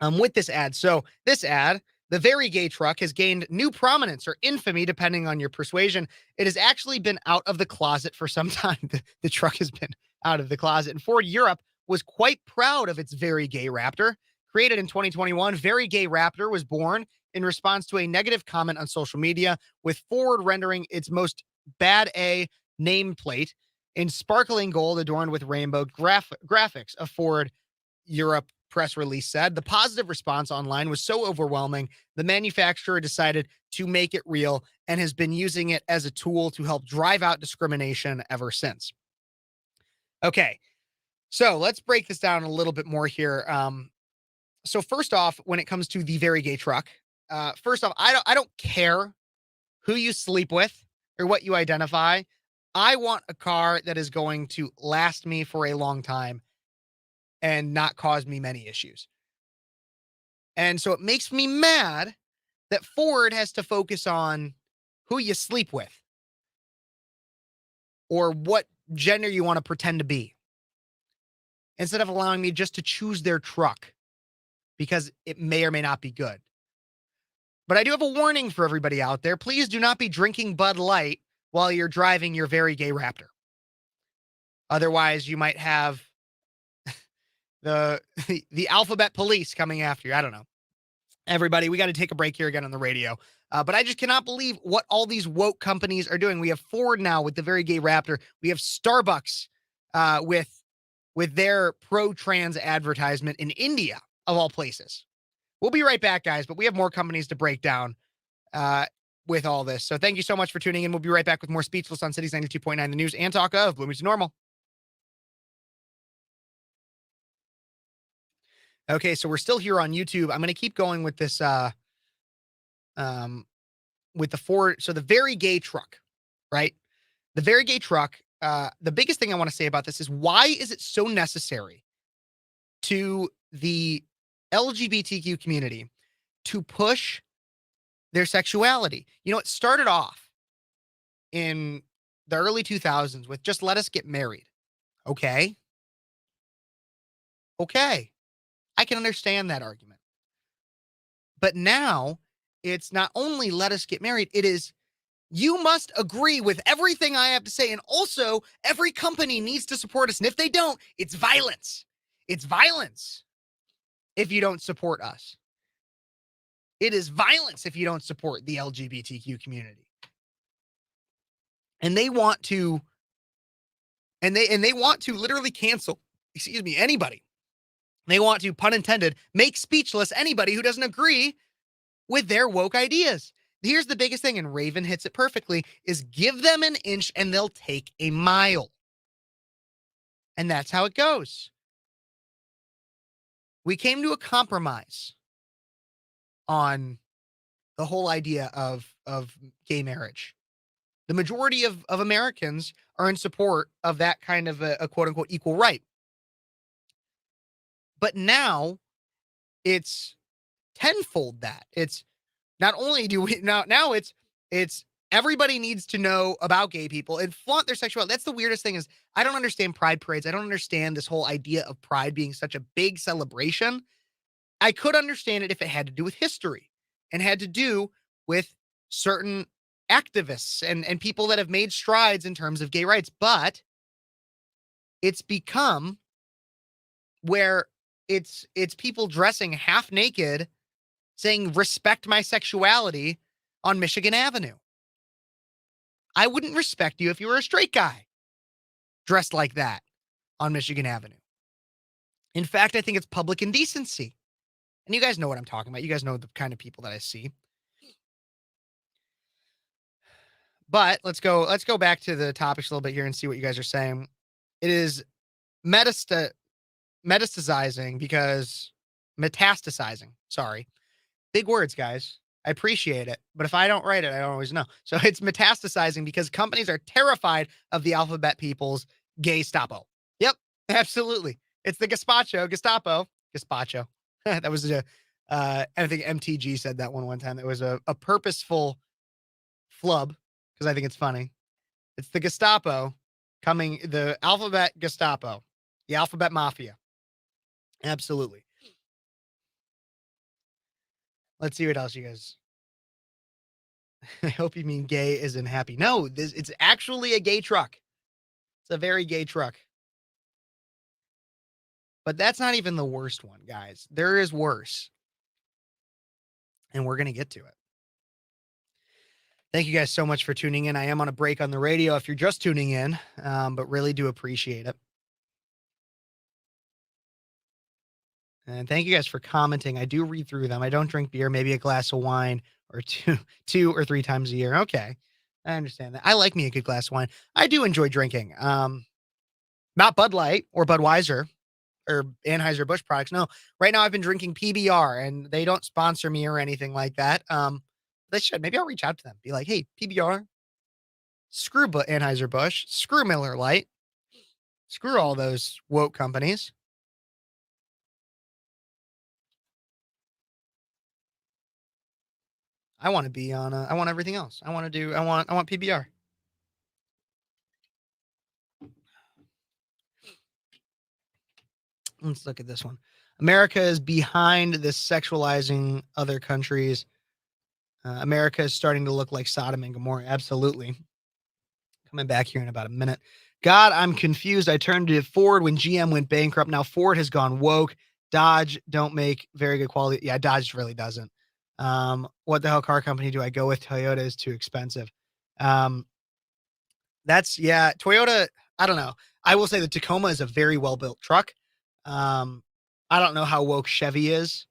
With this ad. So this ad, the very gay truck, has gained new prominence or infamy, depending on your persuasion. It has actually been out of the closet for some time. The truck has been out of the closet. And Ford Europe was quite proud of its very gay Raptor. Created in 2021, Very Gay Raptor was born in response to a negative comment on social media, with Ford rendering its most bad A nameplate in sparkling gold adorned with rainbow graphics, a Ford Europe press release said. The positive response online was so overwhelming, the manufacturer decided to make it real and has been using it as a tool to help drive out discrimination ever since. Okay, so let's break this down a little bit more here. So first off, when it comes to the very gay truck, first off, I don't care who you sleep with or what you identify. I want a car that is going to last me for a long time and not cause me many issues. And so it makes me mad that Ford has to focus on who you sleep with or what gender you want to pretend to be, instead of allowing me just to choose their truck because it may or may not be good. But I do have a warning for everybody out there. Please do not be drinking Bud Light while you're driving your very gay Raptor. Otherwise, you might have the alphabet police coming after you. I don't know. Everybody, we got to take a break here again on the radio. But I just cannot believe what all these woke companies are doing. We have Ford now with the very gay Raptor. We have Starbucks with their pro-trans advertisement in India, of all places. We'll be right back, guys, but we have more companies to break down with all this. So thank you so much for tuning in. We'll be right back with more Speechless on Cities 92.9 The News and talk of Bloomington Normal. Okay, so we're still here on YouTube. I'm going to keep going with this with the Ford. So the very gay truck, right? The very gay truck. The biggest thing I want to say about this is, why is it so necessary to the LGBTQ community to push their sexuality? You know, it started off in the early 2000s with just let us get married. Okay. I can understand that argument. But now it's not only let us get married, it is you must agree with everything I have to say. And also, every company needs to support us. And if they don't, it's violence. It's violence if you don't support us. It is violence if you don't support the LGBTQ community. And they want to, and they want to literally cancel, anybody. They want to, pun intended, make speechless anybody who doesn't agree with their woke ideas. Here's the biggest thing, and Raven hits it perfectly, is give them an inch and they'll take a mile. And that's how it goes. We came to a compromise on the whole idea of gay marriage. The majority of Americans are in support of that kind of a quote unquote equal right. But now it's tenfold that. It's not only do we now it's everybody needs to know about gay people and flaunt their sexuality. That's the weirdest thing, is I don't understand pride parades. I don't understand this whole idea of pride being such a big celebration. I could understand it if it had to do with history and had to do with certain activists and people that have made strides in terms of gay rights. But it's become where it's people dressing half naked saying respect my sexuality on Michigan Avenue. I wouldn't respect you if you were a straight guy dressed like that on Michigan Avenue. In fact, I think it's public indecency. And you guys know what I'm talking about. You guys know the kind of people that I see. But let's go back to the topics a little bit here and see what you guys are saying. It is metastasizing. Sorry. Big words, guys. I appreciate it. But if I don't write it, I don't always know. So it's metastasizing because companies are terrified of the alphabet people's gay Gestapo. Yep, absolutely. It's the Gestapo. That was I think MTG said that one time. It was a purposeful flub because I think it's funny. It's the Gestapo coming, the alphabet Gestapo, the alphabet mafia. Absolutely. Let's see what else you guys. I hope you mean gay isn't happy. No, it's actually a gay truck. It's a very gay truck. But that's not even the worst one, guys. There is worse. And we're going to get to it. Thank you guys so much for tuning in. I am on a break on the radio if you're just tuning in, but really do appreciate it. And thank you guys for commenting. I do read through them. I don't drink beer, maybe a glass of wine or two or three times a year. Okay. I understand that. I like me a good glass of wine. I do enjoy drinking. Not Bud Light or Budweiser or Anheuser-Busch products. No, right now I've been drinking PBR and they don't sponsor me or anything like that. They should. Maybe I'll reach out to them. Be like, hey, PBR, screw Anheuser-Busch, screw Miller Lite, screw all those woke companies. I want to be on I want everything else. I want PBR. Let's look at this one. America is behind this sexualizing other countries. America is starting to look like Sodom and Gomorrah. Absolutely. Coming back here in about a minute. God, I'm confused. I turned to Ford when GM went bankrupt. Now Ford has gone woke. Dodge don't make very good quality. Yeah, Dodge really doesn't. What the hell car company do I go with? Toyota is too expensive. Toyota. I don't know. I will say the Tacoma is a very well-built truck. I don't know how woke Chevy is.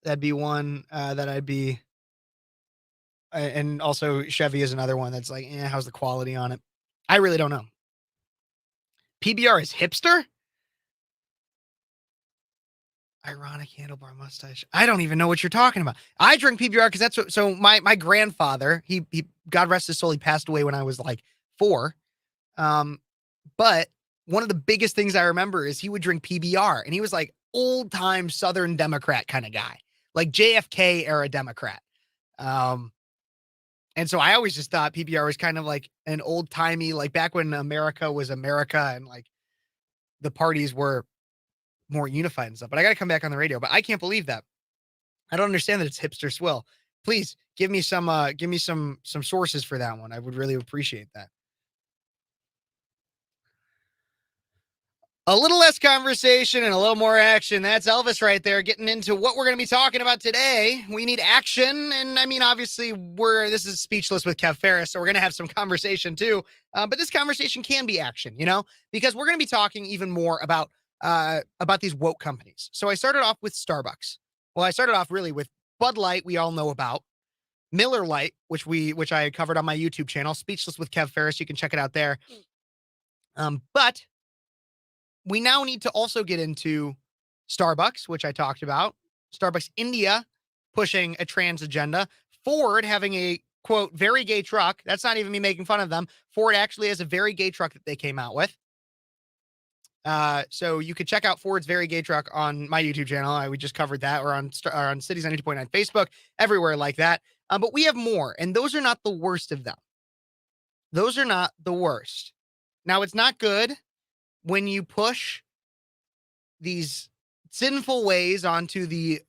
That'd be one that I'd be. And also Chevy is another one that's like, how's the quality on it? I really don't know. PBR is hipster? Ironic handlebar mustache. I don't even know what you're talking about. I drink PBR because that's what, so my grandfather, he God rest his soul, he passed away when I was like 4. But one of the biggest things I remember is he would drink PBR, and he was like old time Southern Democrat kind of guy, like JFK era Democrat. And so I always just thought PBR was kind of like an old timey, like back when America was America and like the parties were more unified and stuff. But I got to come back on the radio. But I can't believe that. I don't understand that it's hipster swill. Please give me some sources for that one. I would really appreciate that. A little less conversation and a little more action. That's Elvis right there, getting into what we're going to be talking about today. We need action. And I mean, obviously, this is Speechless with Kev Phares, so we're going to have some conversation too. But this conversation can be action, because we're going to be talking even more about these woke companies. So I started off with Starbucks. Well, I started off really with Bud Light, we all know about. Miller Lite, which I covered on my YouTube channel, Speechless with Kev Phares. You can check it out there. But we now need to also get into Starbucks, which I talked about. Starbucks India pushing a trans agenda. Ford having a, quote, very gay truck. That's not even me making fun of them. Ford actually has a very gay truck that they came out with. So you could check out Ford's very gay truck on my YouTube channel. We just covered that, or on Cities 92.9 Facebook, everywhere like that. But we have more, and those are not the worst of them. Those are not the worst. Now, it's not good when you push these sinful ways onto the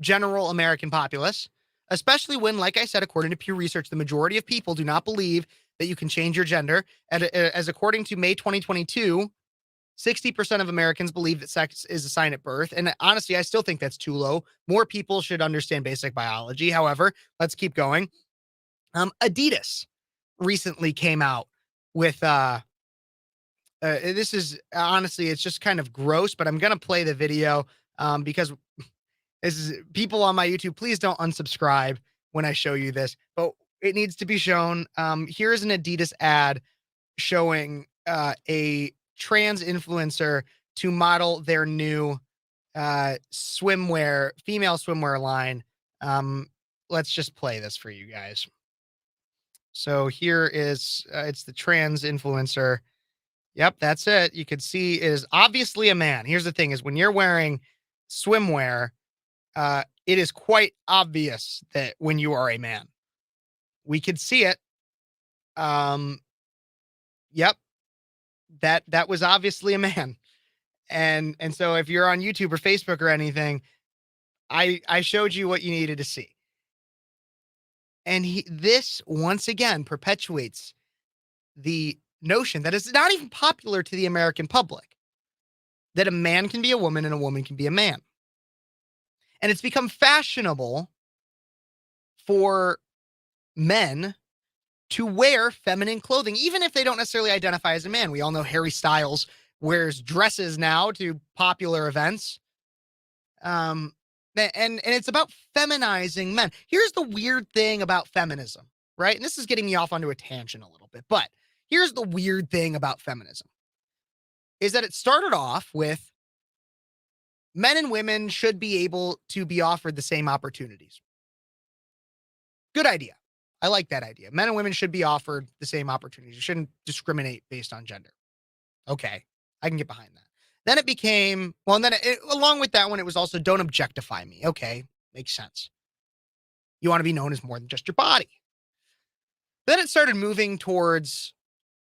general American populace, especially when, like I said, according to Pew Research, the majority of people do not believe that you can change your gender. As according to May 2022, 60% of Americans believe that sex is assigned at birth. And honestly, I still think that's too low. More people should understand basic biology. However, let's keep going. Adidas recently came out with, this is honestly, it's just kind of gross, but I'm going to play the video because this is people on my YouTube. Please don't unsubscribe when I show you this, but it needs to be shown. Here's an Adidas ad showing a trans influencer to model their new swimwear, female swimwear line. Let's just play this for you guys. So here is, it's the trans influencer. Yep, that's it. You can see it is obviously a man. Here's the thing is when you're wearing swimwear, it is quite obvious that when you are a man, we could see it. Yep. That was obviously a man. And so if you're on YouTube or Facebook or anything, I showed you what you needed to see. And this once again perpetuates the notion that it's not even popular to the American public that a man can be a woman and a woman can be a man. And it's become fashionable for men to wear feminine clothing, even if they don't necessarily identify as a man. We all know Harry Styles wears dresses now to popular events. And it's about feminizing men. Here's the weird thing about feminism, right? And this is getting me off onto a tangent a little bit, but here's the weird thing about feminism is that it started off with men and women should be able to be offered the same opportunities. Good idea. I like that idea. Men and women should be offered the same opportunities. You shouldn't discriminate based on gender. Okay, I can get behind that. Then it became, well, and then along with that one, it was also don't objectify me. Okay, makes sense. You want to be known as more than just your body. Then it started moving towards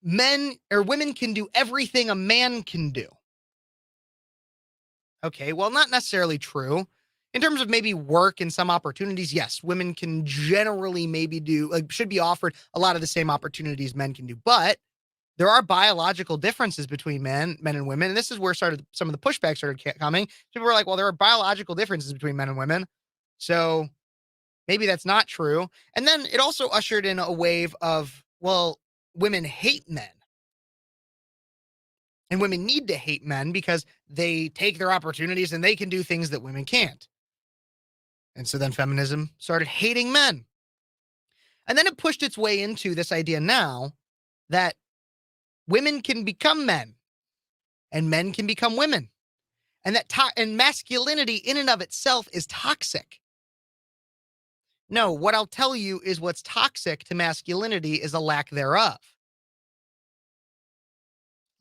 men or women can do everything a man can do. Okay, well, not necessarily true. In terms of maybe work and some opportunities, yes, women can generally maybe should be offered a lot of the same opportunities men can do. But there are biological differences between men and women. And this is where some of the pushback started coming. People were like, well, there are biological differences between men and women. So maybe that's not true. And then it also ushered in a wave of, well, women hate men. And women need to hate men because they take their opportunities and they can do things that women can't. And so then feminism started hating men. And then it pushed its way into this idea now that women can become men and men can become women. And that and masculinity in and of itself is toxic. No, what I'll tell you is what's toxic to masculinity is a lack thereof.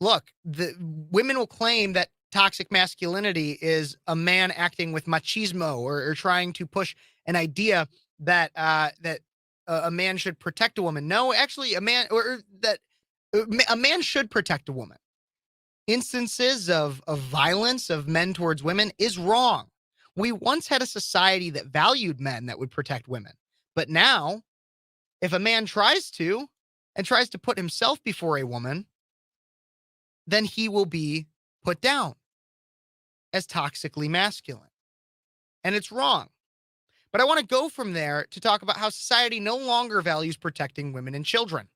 Look, the women will claim that toxic masculinity is a man acting with machismo or trying to push an idea that a man should protect a woman. No, actually, a man should protect a woman. Instances of violence of men towards women is wrong. We once had a society that valued men that would protect women. But now, if a man tries to put himself before a woman, then he will be put down as toxically masculine. And it's wrong. But I want to go from there to talk about how society no longer values protecting women and children.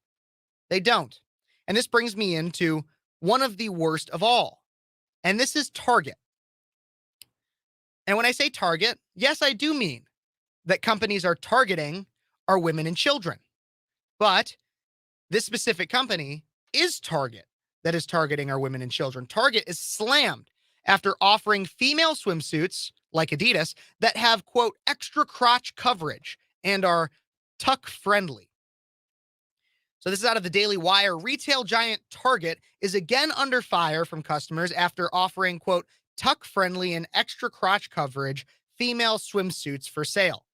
They don't. And this brings me into one of the worst of all. And this is Target. And when I say Target, yes, I do mean that companies are targeting our women and children. But this specific company is Target that is targeting our women and children. Target is slammed after offering female swimsuits like Adidas that have, quote, extra crotch coverage and are tuck friendly. So this is out of the Daily Wire. Retail giant Target is again under fire from customers after offering, quote, tuck-friendly and extra crotch coverage female swimsuits for sale.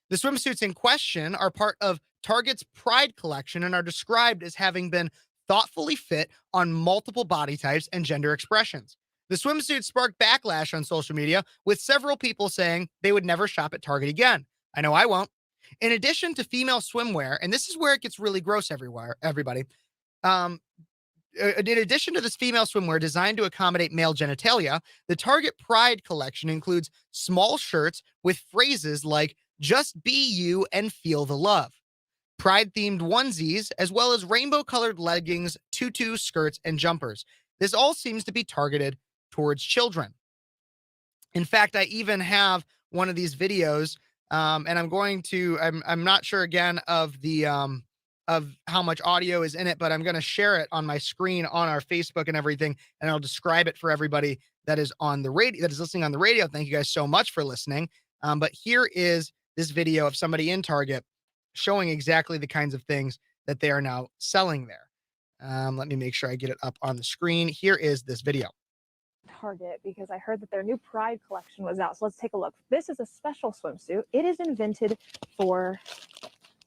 The swimsuits in question are part of Target's Pride collection and are described as having been thoughtfully fit on multiple body types and gender expressions. The swimsuits sparked backlash on social media, with several people saying they would never shop at Target again. I know I won't. In addition to female swimwear, and this is where it gets really gross everybody. In addition to this female swimwear designed to accommodate male genitalia, the Target Pride collection includes small shirts with phrases like, just be you and feel the love, Pride-themed onesies, as well as rainbow-colored leggings, tutus, skirts, and jumpers. This all seems to be targeted towards children. In fact, I even have one of these videos, and I'm not sure again of the of how much audio is in it, but I'm going to share it on my screen on our Facebook and everything, and I'll describe it for everybody that is on the radio, that is listening on the radio. Thank you guys so much for listening. But here is this video of somebody in Target showing exactly the kinds of things that they are now selling there. Let me make sure I get it up on the screen. Here is this video. Target, because I heard that their new Pride collection was out. So let's take a look. This is a special swimsuit. It is invented for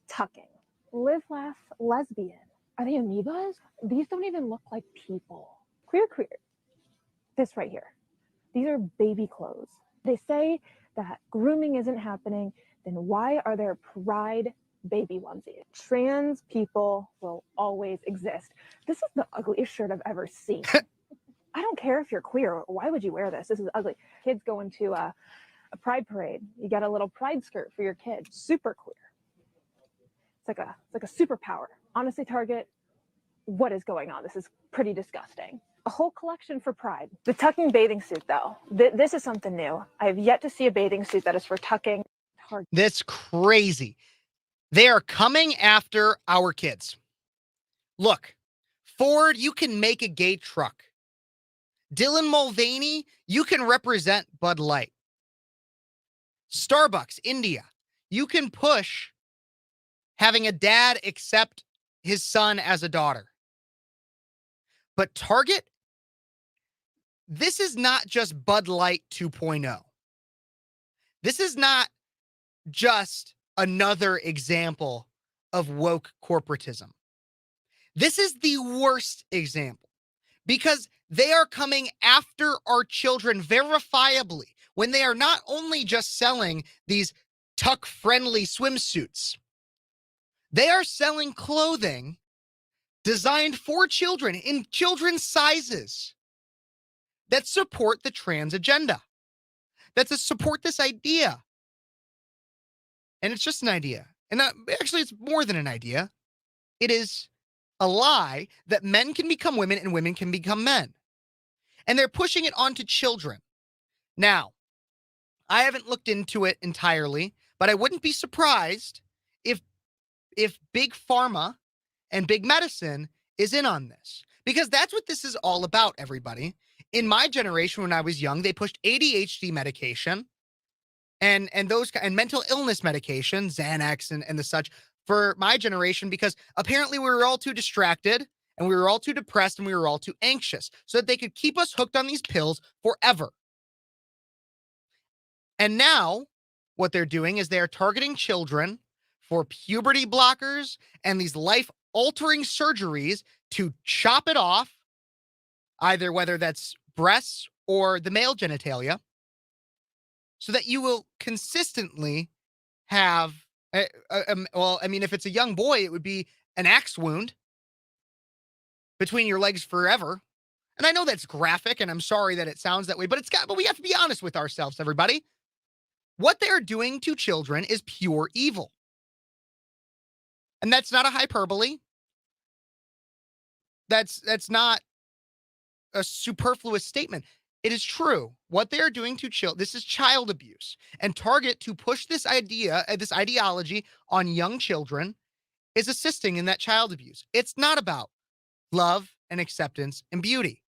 tucking. Live, laugh, lesbian. Are they amoebas? These don't even look like people. Queer. This right here. These are baby clothes. They say that grooming isn't happening. Then why are there Pride baby onesies? Trans people will always exist. This is the ugliest shirt I've ever seen. I don't care if you're queer. Why would you wear this? This is ugly. Kids go into a pride parade. You get a little pride skirt for your kid. Super queer. It's like a superpower. Honestly, Target, what is going on? This is pretty disgusting. A whole collection for Pride. The tucking bathing suit, though. This is something new. I have yet to see a bathing suit that is for tucking. Target. That's crazy. They are coming after our kids. Look, Ford, you can make a gay truck. Dylan Mulvaney, you can represent Bud Light. Starbucks, India, you can push having a dad accept his son as a daughter. But Target, this is not just Bud Light 2.0. This is not just another example of woke corporatism. This is the worst example because they are coming after our children verifiably when they are not only just selling these tuck-friendly swimsuits, they are selling clothing designed for children in children's sizes that support the trans agenda, that support this idea. And it's just an idea. And actually, it's more than an idea. It is a lie that men can become women and women can become men. And they're pushing it onto children. Now, I haven't looked into it entirely, but I wouldn't be surprised if big pharma and big medicine is in on this, because that's what this is all about, everybody. In my generation, when I was young, they pushed ADHD medication and mental illness medication, Xanax and the such, for my generation, because apparently we were all too distracted and we were all too depressed and we were all too anxious, so that they could keep us hooked on these pills forever. And now what they're doing is they are targeting children for puberty blockers and these life-altering surgeries to chop it off, either whether that's breasts or the male genitalia, so that you will consistently have, if it's a young boy, it would be an axe wound between your legs forever. And I know that's graphic, and I'm sorry that it sounds that way, but we have to be honest with ourselves, everybody. What they're doing to children is pure evil. And that's not a hyperbole. That's not a superfluous statement. It is true. What they are doing to children, this is child abuse. And Target, to push this ideology on young children, is assisting in that child abuse. It's not about love and acceptance and beauty.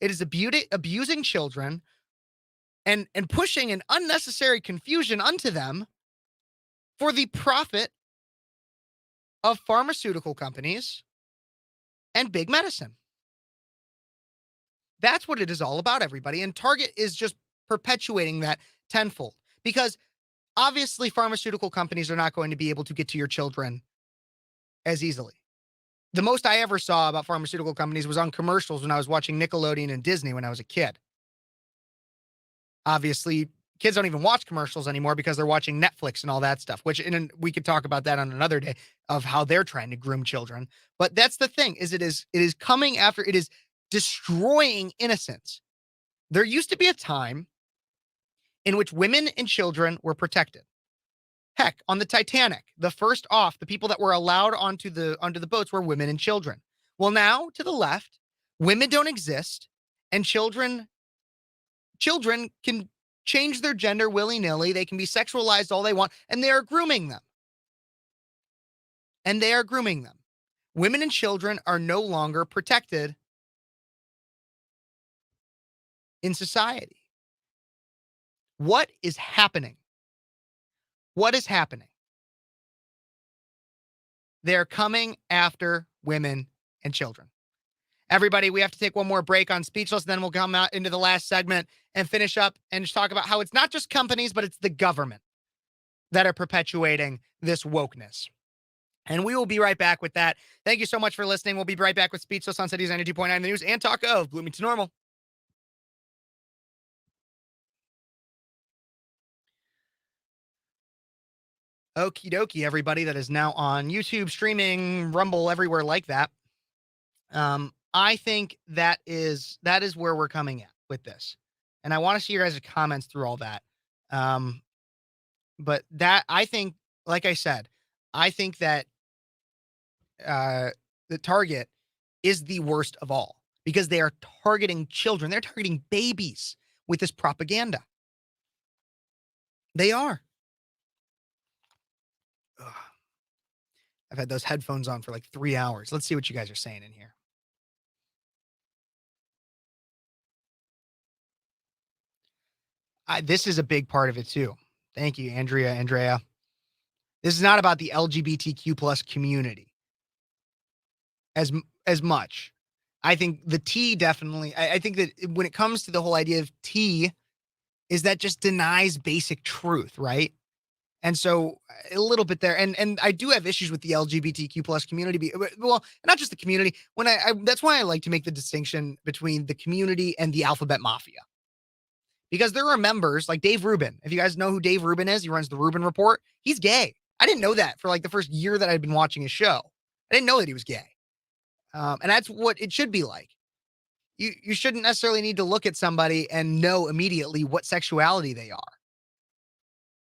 It is abusing children and pushing an unnecessary confusion unto them for the profit of pharmaceutical companies and big medicine. That's what it is all about, everybody. And Target is just perpetuating that tenfold, because obviously pharmaceutical companies are not going to be able to get to your children as easily. The most I ever saw about pharmaceutical companies was on commercials when I was watching Nickelodeon and Disney when I was a kid. Obviously, kids don't even watch commercials anymore because they're watching Netflix and all that stuff, we could talk about that on another day, of how they're trying to groom children. But that's the thing, is it is coming after, it is destroying innocence. There used to be a time in which women and children were protected. Heck, on the Titanic, the first off, the people that were allowed onto the boats were women and children. Well, now to the left, women don't exist, and children can change their gender willy-nilly. They can be sexualized all they want, and they are grooming them. Women and children are no longer protected in society. What is happening? They're coming after women and children. Everybody, we have to take one more break on Speechless, then we'll come out into the last segment and finish up and just talk about how it's not just companies, but it's the government that are perpetuating this wokeness. And we will be right back with that. Thank you so much for listening. We'll be right back with Speechless on Cities 92.9 The News and talk of Blooming to Normal. Okie dokie, everybody that is now on YouTube, streaming, Rumble, everywhere like that. I think that is where we're coming at with this. And I want to see your guys' comments through all that. But that, I think, like I said, I think that the Target is the worst of all, because they are targeting children. They're targeting babies with this propaganda. They are. Ugh. I've had those headphones on for like 3 hours. Let's see what you guys are saying in here. This is a big part of it too. Thank you, Andrea. This is not about the LGBTQ plus community as much. I think the T definitely, I think that when it comes to the whole idea of T, is that just denies basic truth, right? And so a little bit there, and I do have issues with the LGBTQ plus community. Well, not just the community. That's why I like to make the distinction between the community and the alphabet mafia, because there are members like Dave Rubin. If you guys know who Dave Rubin is, he runs the Rubin Report. He's gay. I didn't know that for like the first year that I'd been watching his show. I didn't know that he was gay, and that's what it should be like. You shouldn't necessarily need to look at somebody and know immediately what sexuality they are.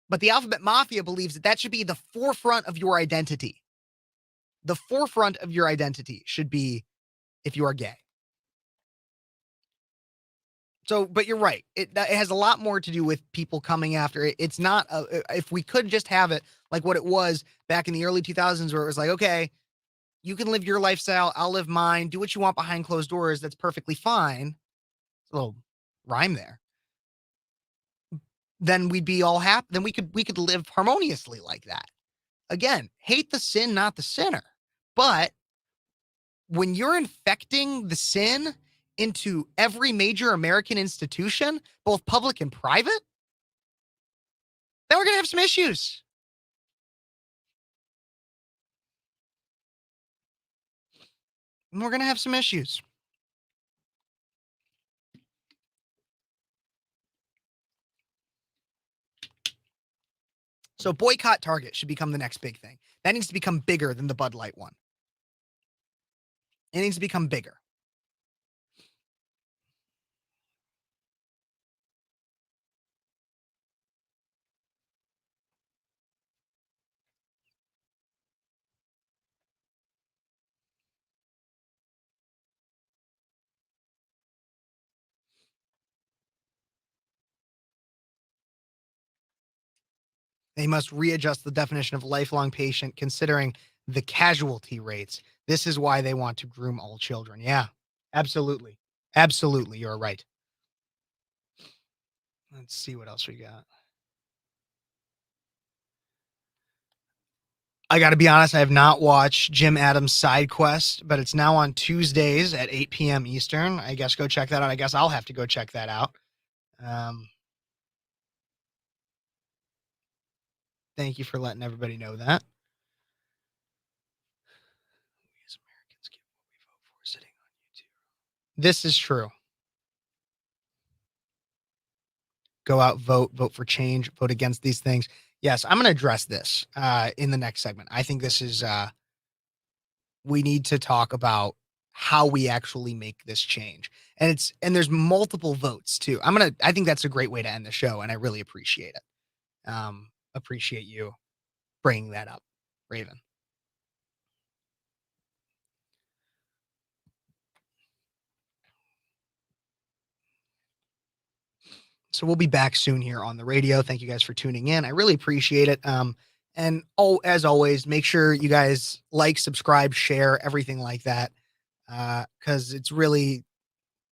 But the alphabet mafia believes that should be the forefront of your identity. The forefront of your identity should be if you are gay. So, but you're right. It has a lot more to do with people coming after it. It's not, if we could just have it like what it was back in the early 2000s, where it was like, okay, you can live your lifestyle, I'll live mine, do what you want behind closed doors. That's perfectly fine. A little rhyme there. Then we'd be all happy. Then we could live harmoniously like that. Again, hate the sin, not the sinner. But when you're infecting the sin into every major American institution, both public and private, then we're going to have some issues. And we're going to have some issues. So boycott Target should become the next big thing. That needs to become bigger than the Bud Light one. It needs to become bigger. They must readjust the definition of lifelong patient considering the casualty rates. This is why they want to groom all children. Yeah, absolutely. Absolutely. You're right. Let's see what else we got. I got to be honest, I have not watched Jim Adams' Side Quest, but it's now on Tuesdays at 8 p.m. Eastern. I guess go check that out. I guess I'll have to go check that out. Thank you for letting everybody know that. We as Americans get what we vote for sitting on YouTube. This is true. Go out, vote for change, vote against these things. Yes, I'm going to address this in the next segment. I think this is, we need to talk about how we actually make this change. And there's multiple votes too. I think that's a great way to end the show. And I really appreciate it. Appreciate you bringing that up, Raven. So we'll be back soon here on the radio. Thank you guys for tuning in. I really appreciate it. And as always, make sure you guys like, subscribe, share, everything like that. Cause it's really,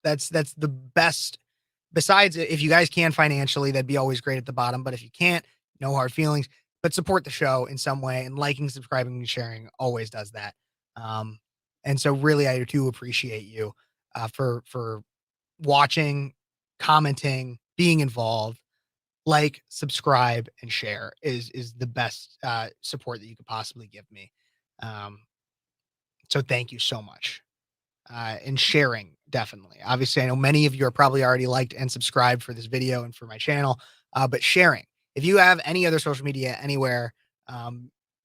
that's the best. Besides, if you guys can financially, that'd be always great at the bottom. But if you can't, no hard feelings, but support the show in some way, and liking, subscribing, and sharing always does that. And so really, I do appreciate you for watching, commenting, being involved. Like, subscribe, and share is the best support that you could possibly give me. So thank you so much. And sharing, definitely. Obviously, I know many of you are probably already liked and subscribed for this video and for my channel, but sharing. If you have any other social media anywhere,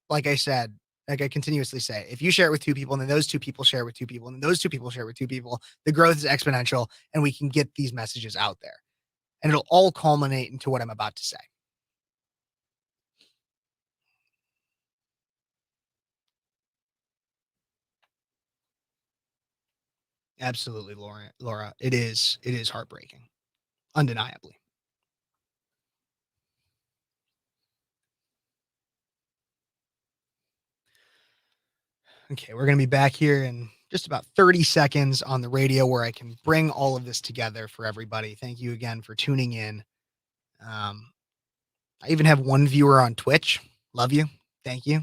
like I said, like I continuously say, if you share it with 2 people and then those 2 people share it with 2 people and then those 2 people share it with 2 people, the growth is exponential and we can get these messages out there. And it'll all culminate into what I'm about to say. Absolutely, Laura. It is heartbreaking. Undeniably. Okay, we're going to be back here in just about 30 seconds on the radio where I can bring all of this together for everybody. Thank you again for tuning in. I even have 1 viewer on Twitch. Love you. Thank you.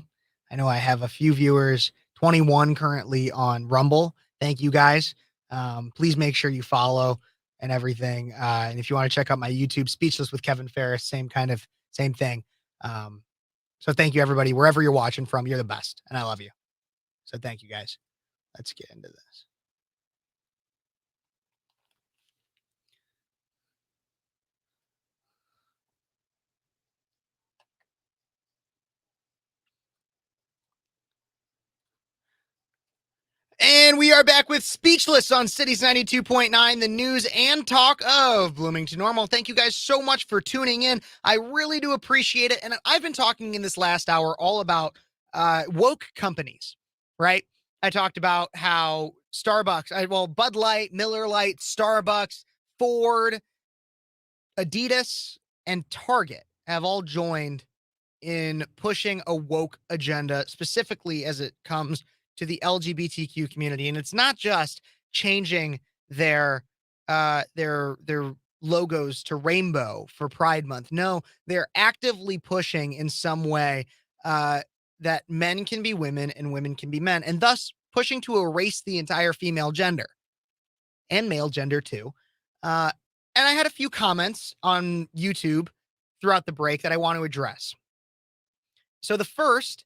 I know I have a few viewers, 21 currently on Rumble. Thank you guys. Please make sure you follow and everything. And if you want to check out my YouTube, Speechless with Kevin Phares, same thing. So thank you, everybody. Wherever you're watching from, you're the best. And I love you. So thank you, guys. Let's get into this. And we are back with Speechless on Cities 92.9, the news and talk of Bloomington Normal. Thank you guys so much for tuning in. I really do appreciate it. And I've been talking in this last hour all about woke companies, right? I talked about how Bud Light, Miller Lite, Starbucks, Ford, Adidas, and Target have all joined in pushing a woke agenda, specifically as it comes to the LGBTQ community. And it's not just changing their logos to rainbow for Pride Month. No, they're actively pushing in some way that men can be women and women can be men, and thus pushing to erase the entire female gender and male gender too. And I had a few comments on YouTube throughout the break that I want to address. So the first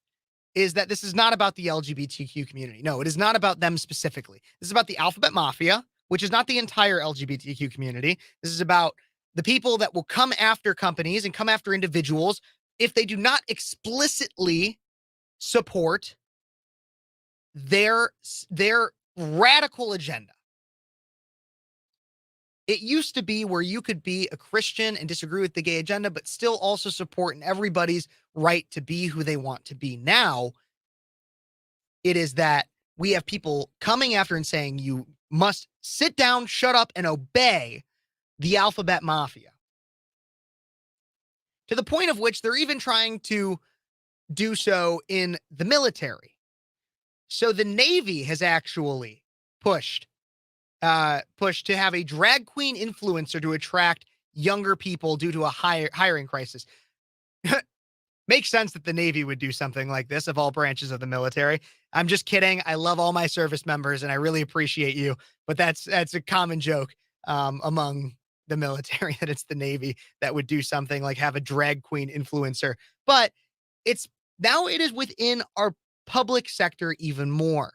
is that this is not about the LGBTQ community. No, it is not about them specifically. This is about the alphabet mafia, which is not the entire LGBTQ community. This is about the people that will come after companies and come after individuals if they do not explicitly support their radical agenda. It used to be where you could be a Christian and disagree with the gay agenda, but still also support everybody's right to be who they want to be. Now, it is that we have people coming after and saying you must sit down, shut up, and obey the alphabet mafia. To the point of which they're even trying to do so in the military. So the Navy has actually pushed to have a drag queen influencer to attract younger people due to a hiring crisis. Makes sense that the Navy would do something like this of all branches of the military. I'm just kidding. I love all my service members and I really appreciate you, but that's a common joke among the military that it's the Navy that would do something like have a drag queen influencer. But it is within our public sector even more.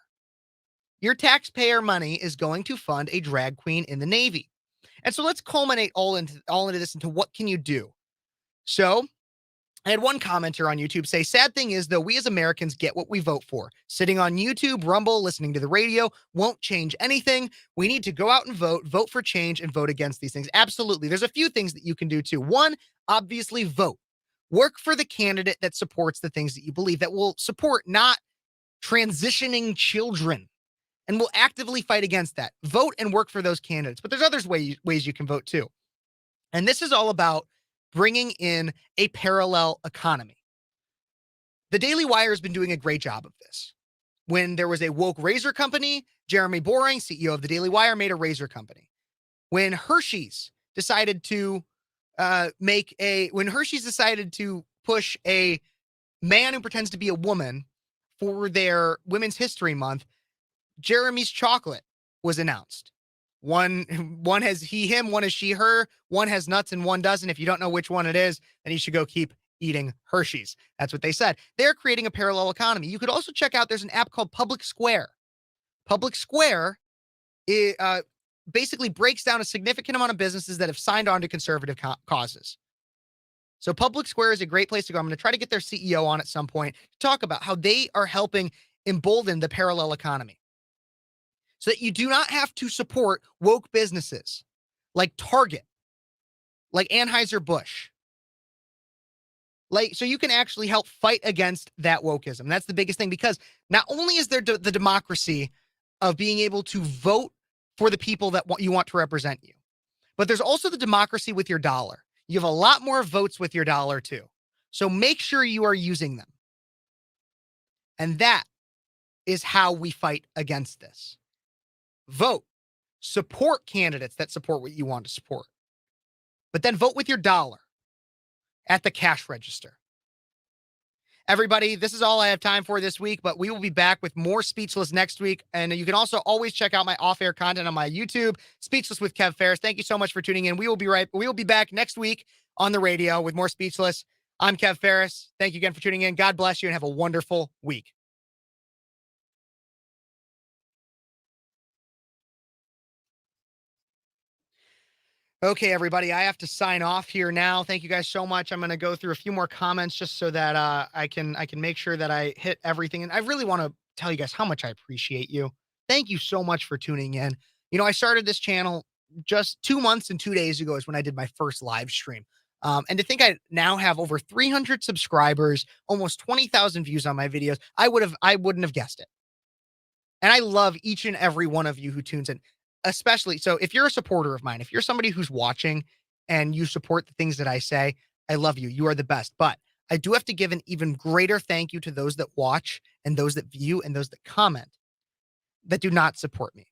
Your taxpayer money is going to fund a drag queen in the Navy. And so let's culminate all into this into what can you do? So I had one commenter on YouTube say, sad thing is, though, we as Americans get what we vote for. Sitting on YouTube, Rumble, listening to the radio won't change anything. We need to go out and vote for change and vote against these things. Absolutely. There's a few things that you can do too. One, obviously vote. Work for the candidate that supports the things that you believe, that will support not transitioning children, and will actively fight against that. Vote and work for those candidates. But there's other ways you can vote too. And this is all about bringing in a parallel economy. The Daily Wire has been doing a great job of this. When there was a woke razor company, Jeremy Boring, CEO of the Daily Wire, made a razor company. When Hershey's decided to push a man who pretends to be a woman for their Women's History Month, Jeremy's chocolate was announced. One has he, him, one has she, her, one has nuts and one doesn't. If you don't know which one it is, then you should go keep eating Hershey's. That's what they said. They're creating a parallel economy. You could also check out, there's an app called Public Square. Public Square basically breaks down a significant amount of businesses that have signed on to conservative causes. So Public Square is a great place to go. I'm going to try to get their CEO on at some point to talk about how they are helping embolden the parallel economy, so that you do not have to support woke businesses like Target, like Anheuser-Busch. So you can actually help fight against that wokeism. That's the biggest thing, because not only is there the democracy of being able to vote for the people that you want to represent you, but there's also the democracy with your dollar. You have a lot more votes with your dollar too. So make sure you are using them. And that is how we fight against this. Vote. Support candidates that support what you want to support. But then vote with your dollar at the cash register. Everybody, this is all I have time for this week, but we will be back with more Speechless next week. And you can also always check out my off-air content on my YouTube, Speechless with Kev Phares. Thank you so much for tuning in. We will be back next week on the radio with more Speechless. I'm Kev Phares. Thank you again for tuning in. God bless you and have a wonderful week. Okay, everybody, I have to sign off here now. Thank you guys so much. I'm going to go through a few more comments just so that I can make sure that I hit everything. And I really want to tell you guys how much I appreciate you. Thank you so much for tuning in. You know, I started this channel just 2 months and 2 days ago is when I did my first live stream. And to think I now have over 300 subscribers, almost 20,000 views on my videos, I wouldn't have guessed it. And I love each and every one of you who tunes in. especially, so if you're a supporter of mine, if you're somebody who's watching and you support the things that I say, I love you. You are the best. But I do have to give an even greater thank you to those that watch and those that view and those that comment that do not support me.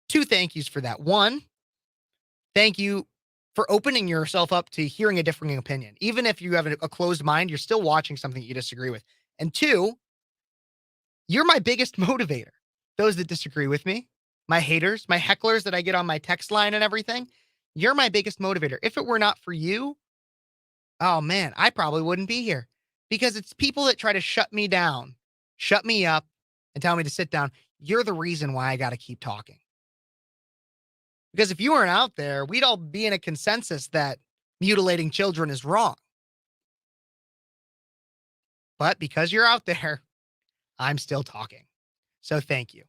2 thank yous for that. 1, thank you for opening yourself up to hearing a differing opinion. Even if you have a closed mind, you're still watching something you disagree with. And 2, you're my biggest motivator. Those that disagree with me, my haters, my hecklers that I get on my text line and everything, you're my biggest motivator. If it were not for you, oh man, I probably wouldn't be here, because it's people that try to shut me down, shut me up, and tell me to sit down. You're the reason why I got to keep talking. Because if you weren't out there, we'd all be in a consensus that mutilating children is wrong. But because you're out there, I'm still talking. So thank you.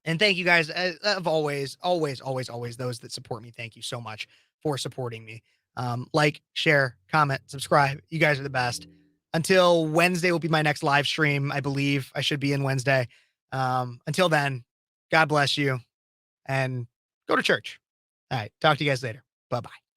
And thank you guys of always, those that support me. Thank you so much for supporting me. Like, share, comment, subscribe. You guys are the best. Until Wednesday will be my next live stream. I believe I should be in Wednesday. Until then, God bless you and go to church. All right. Talk to you guys later. Bye-bye.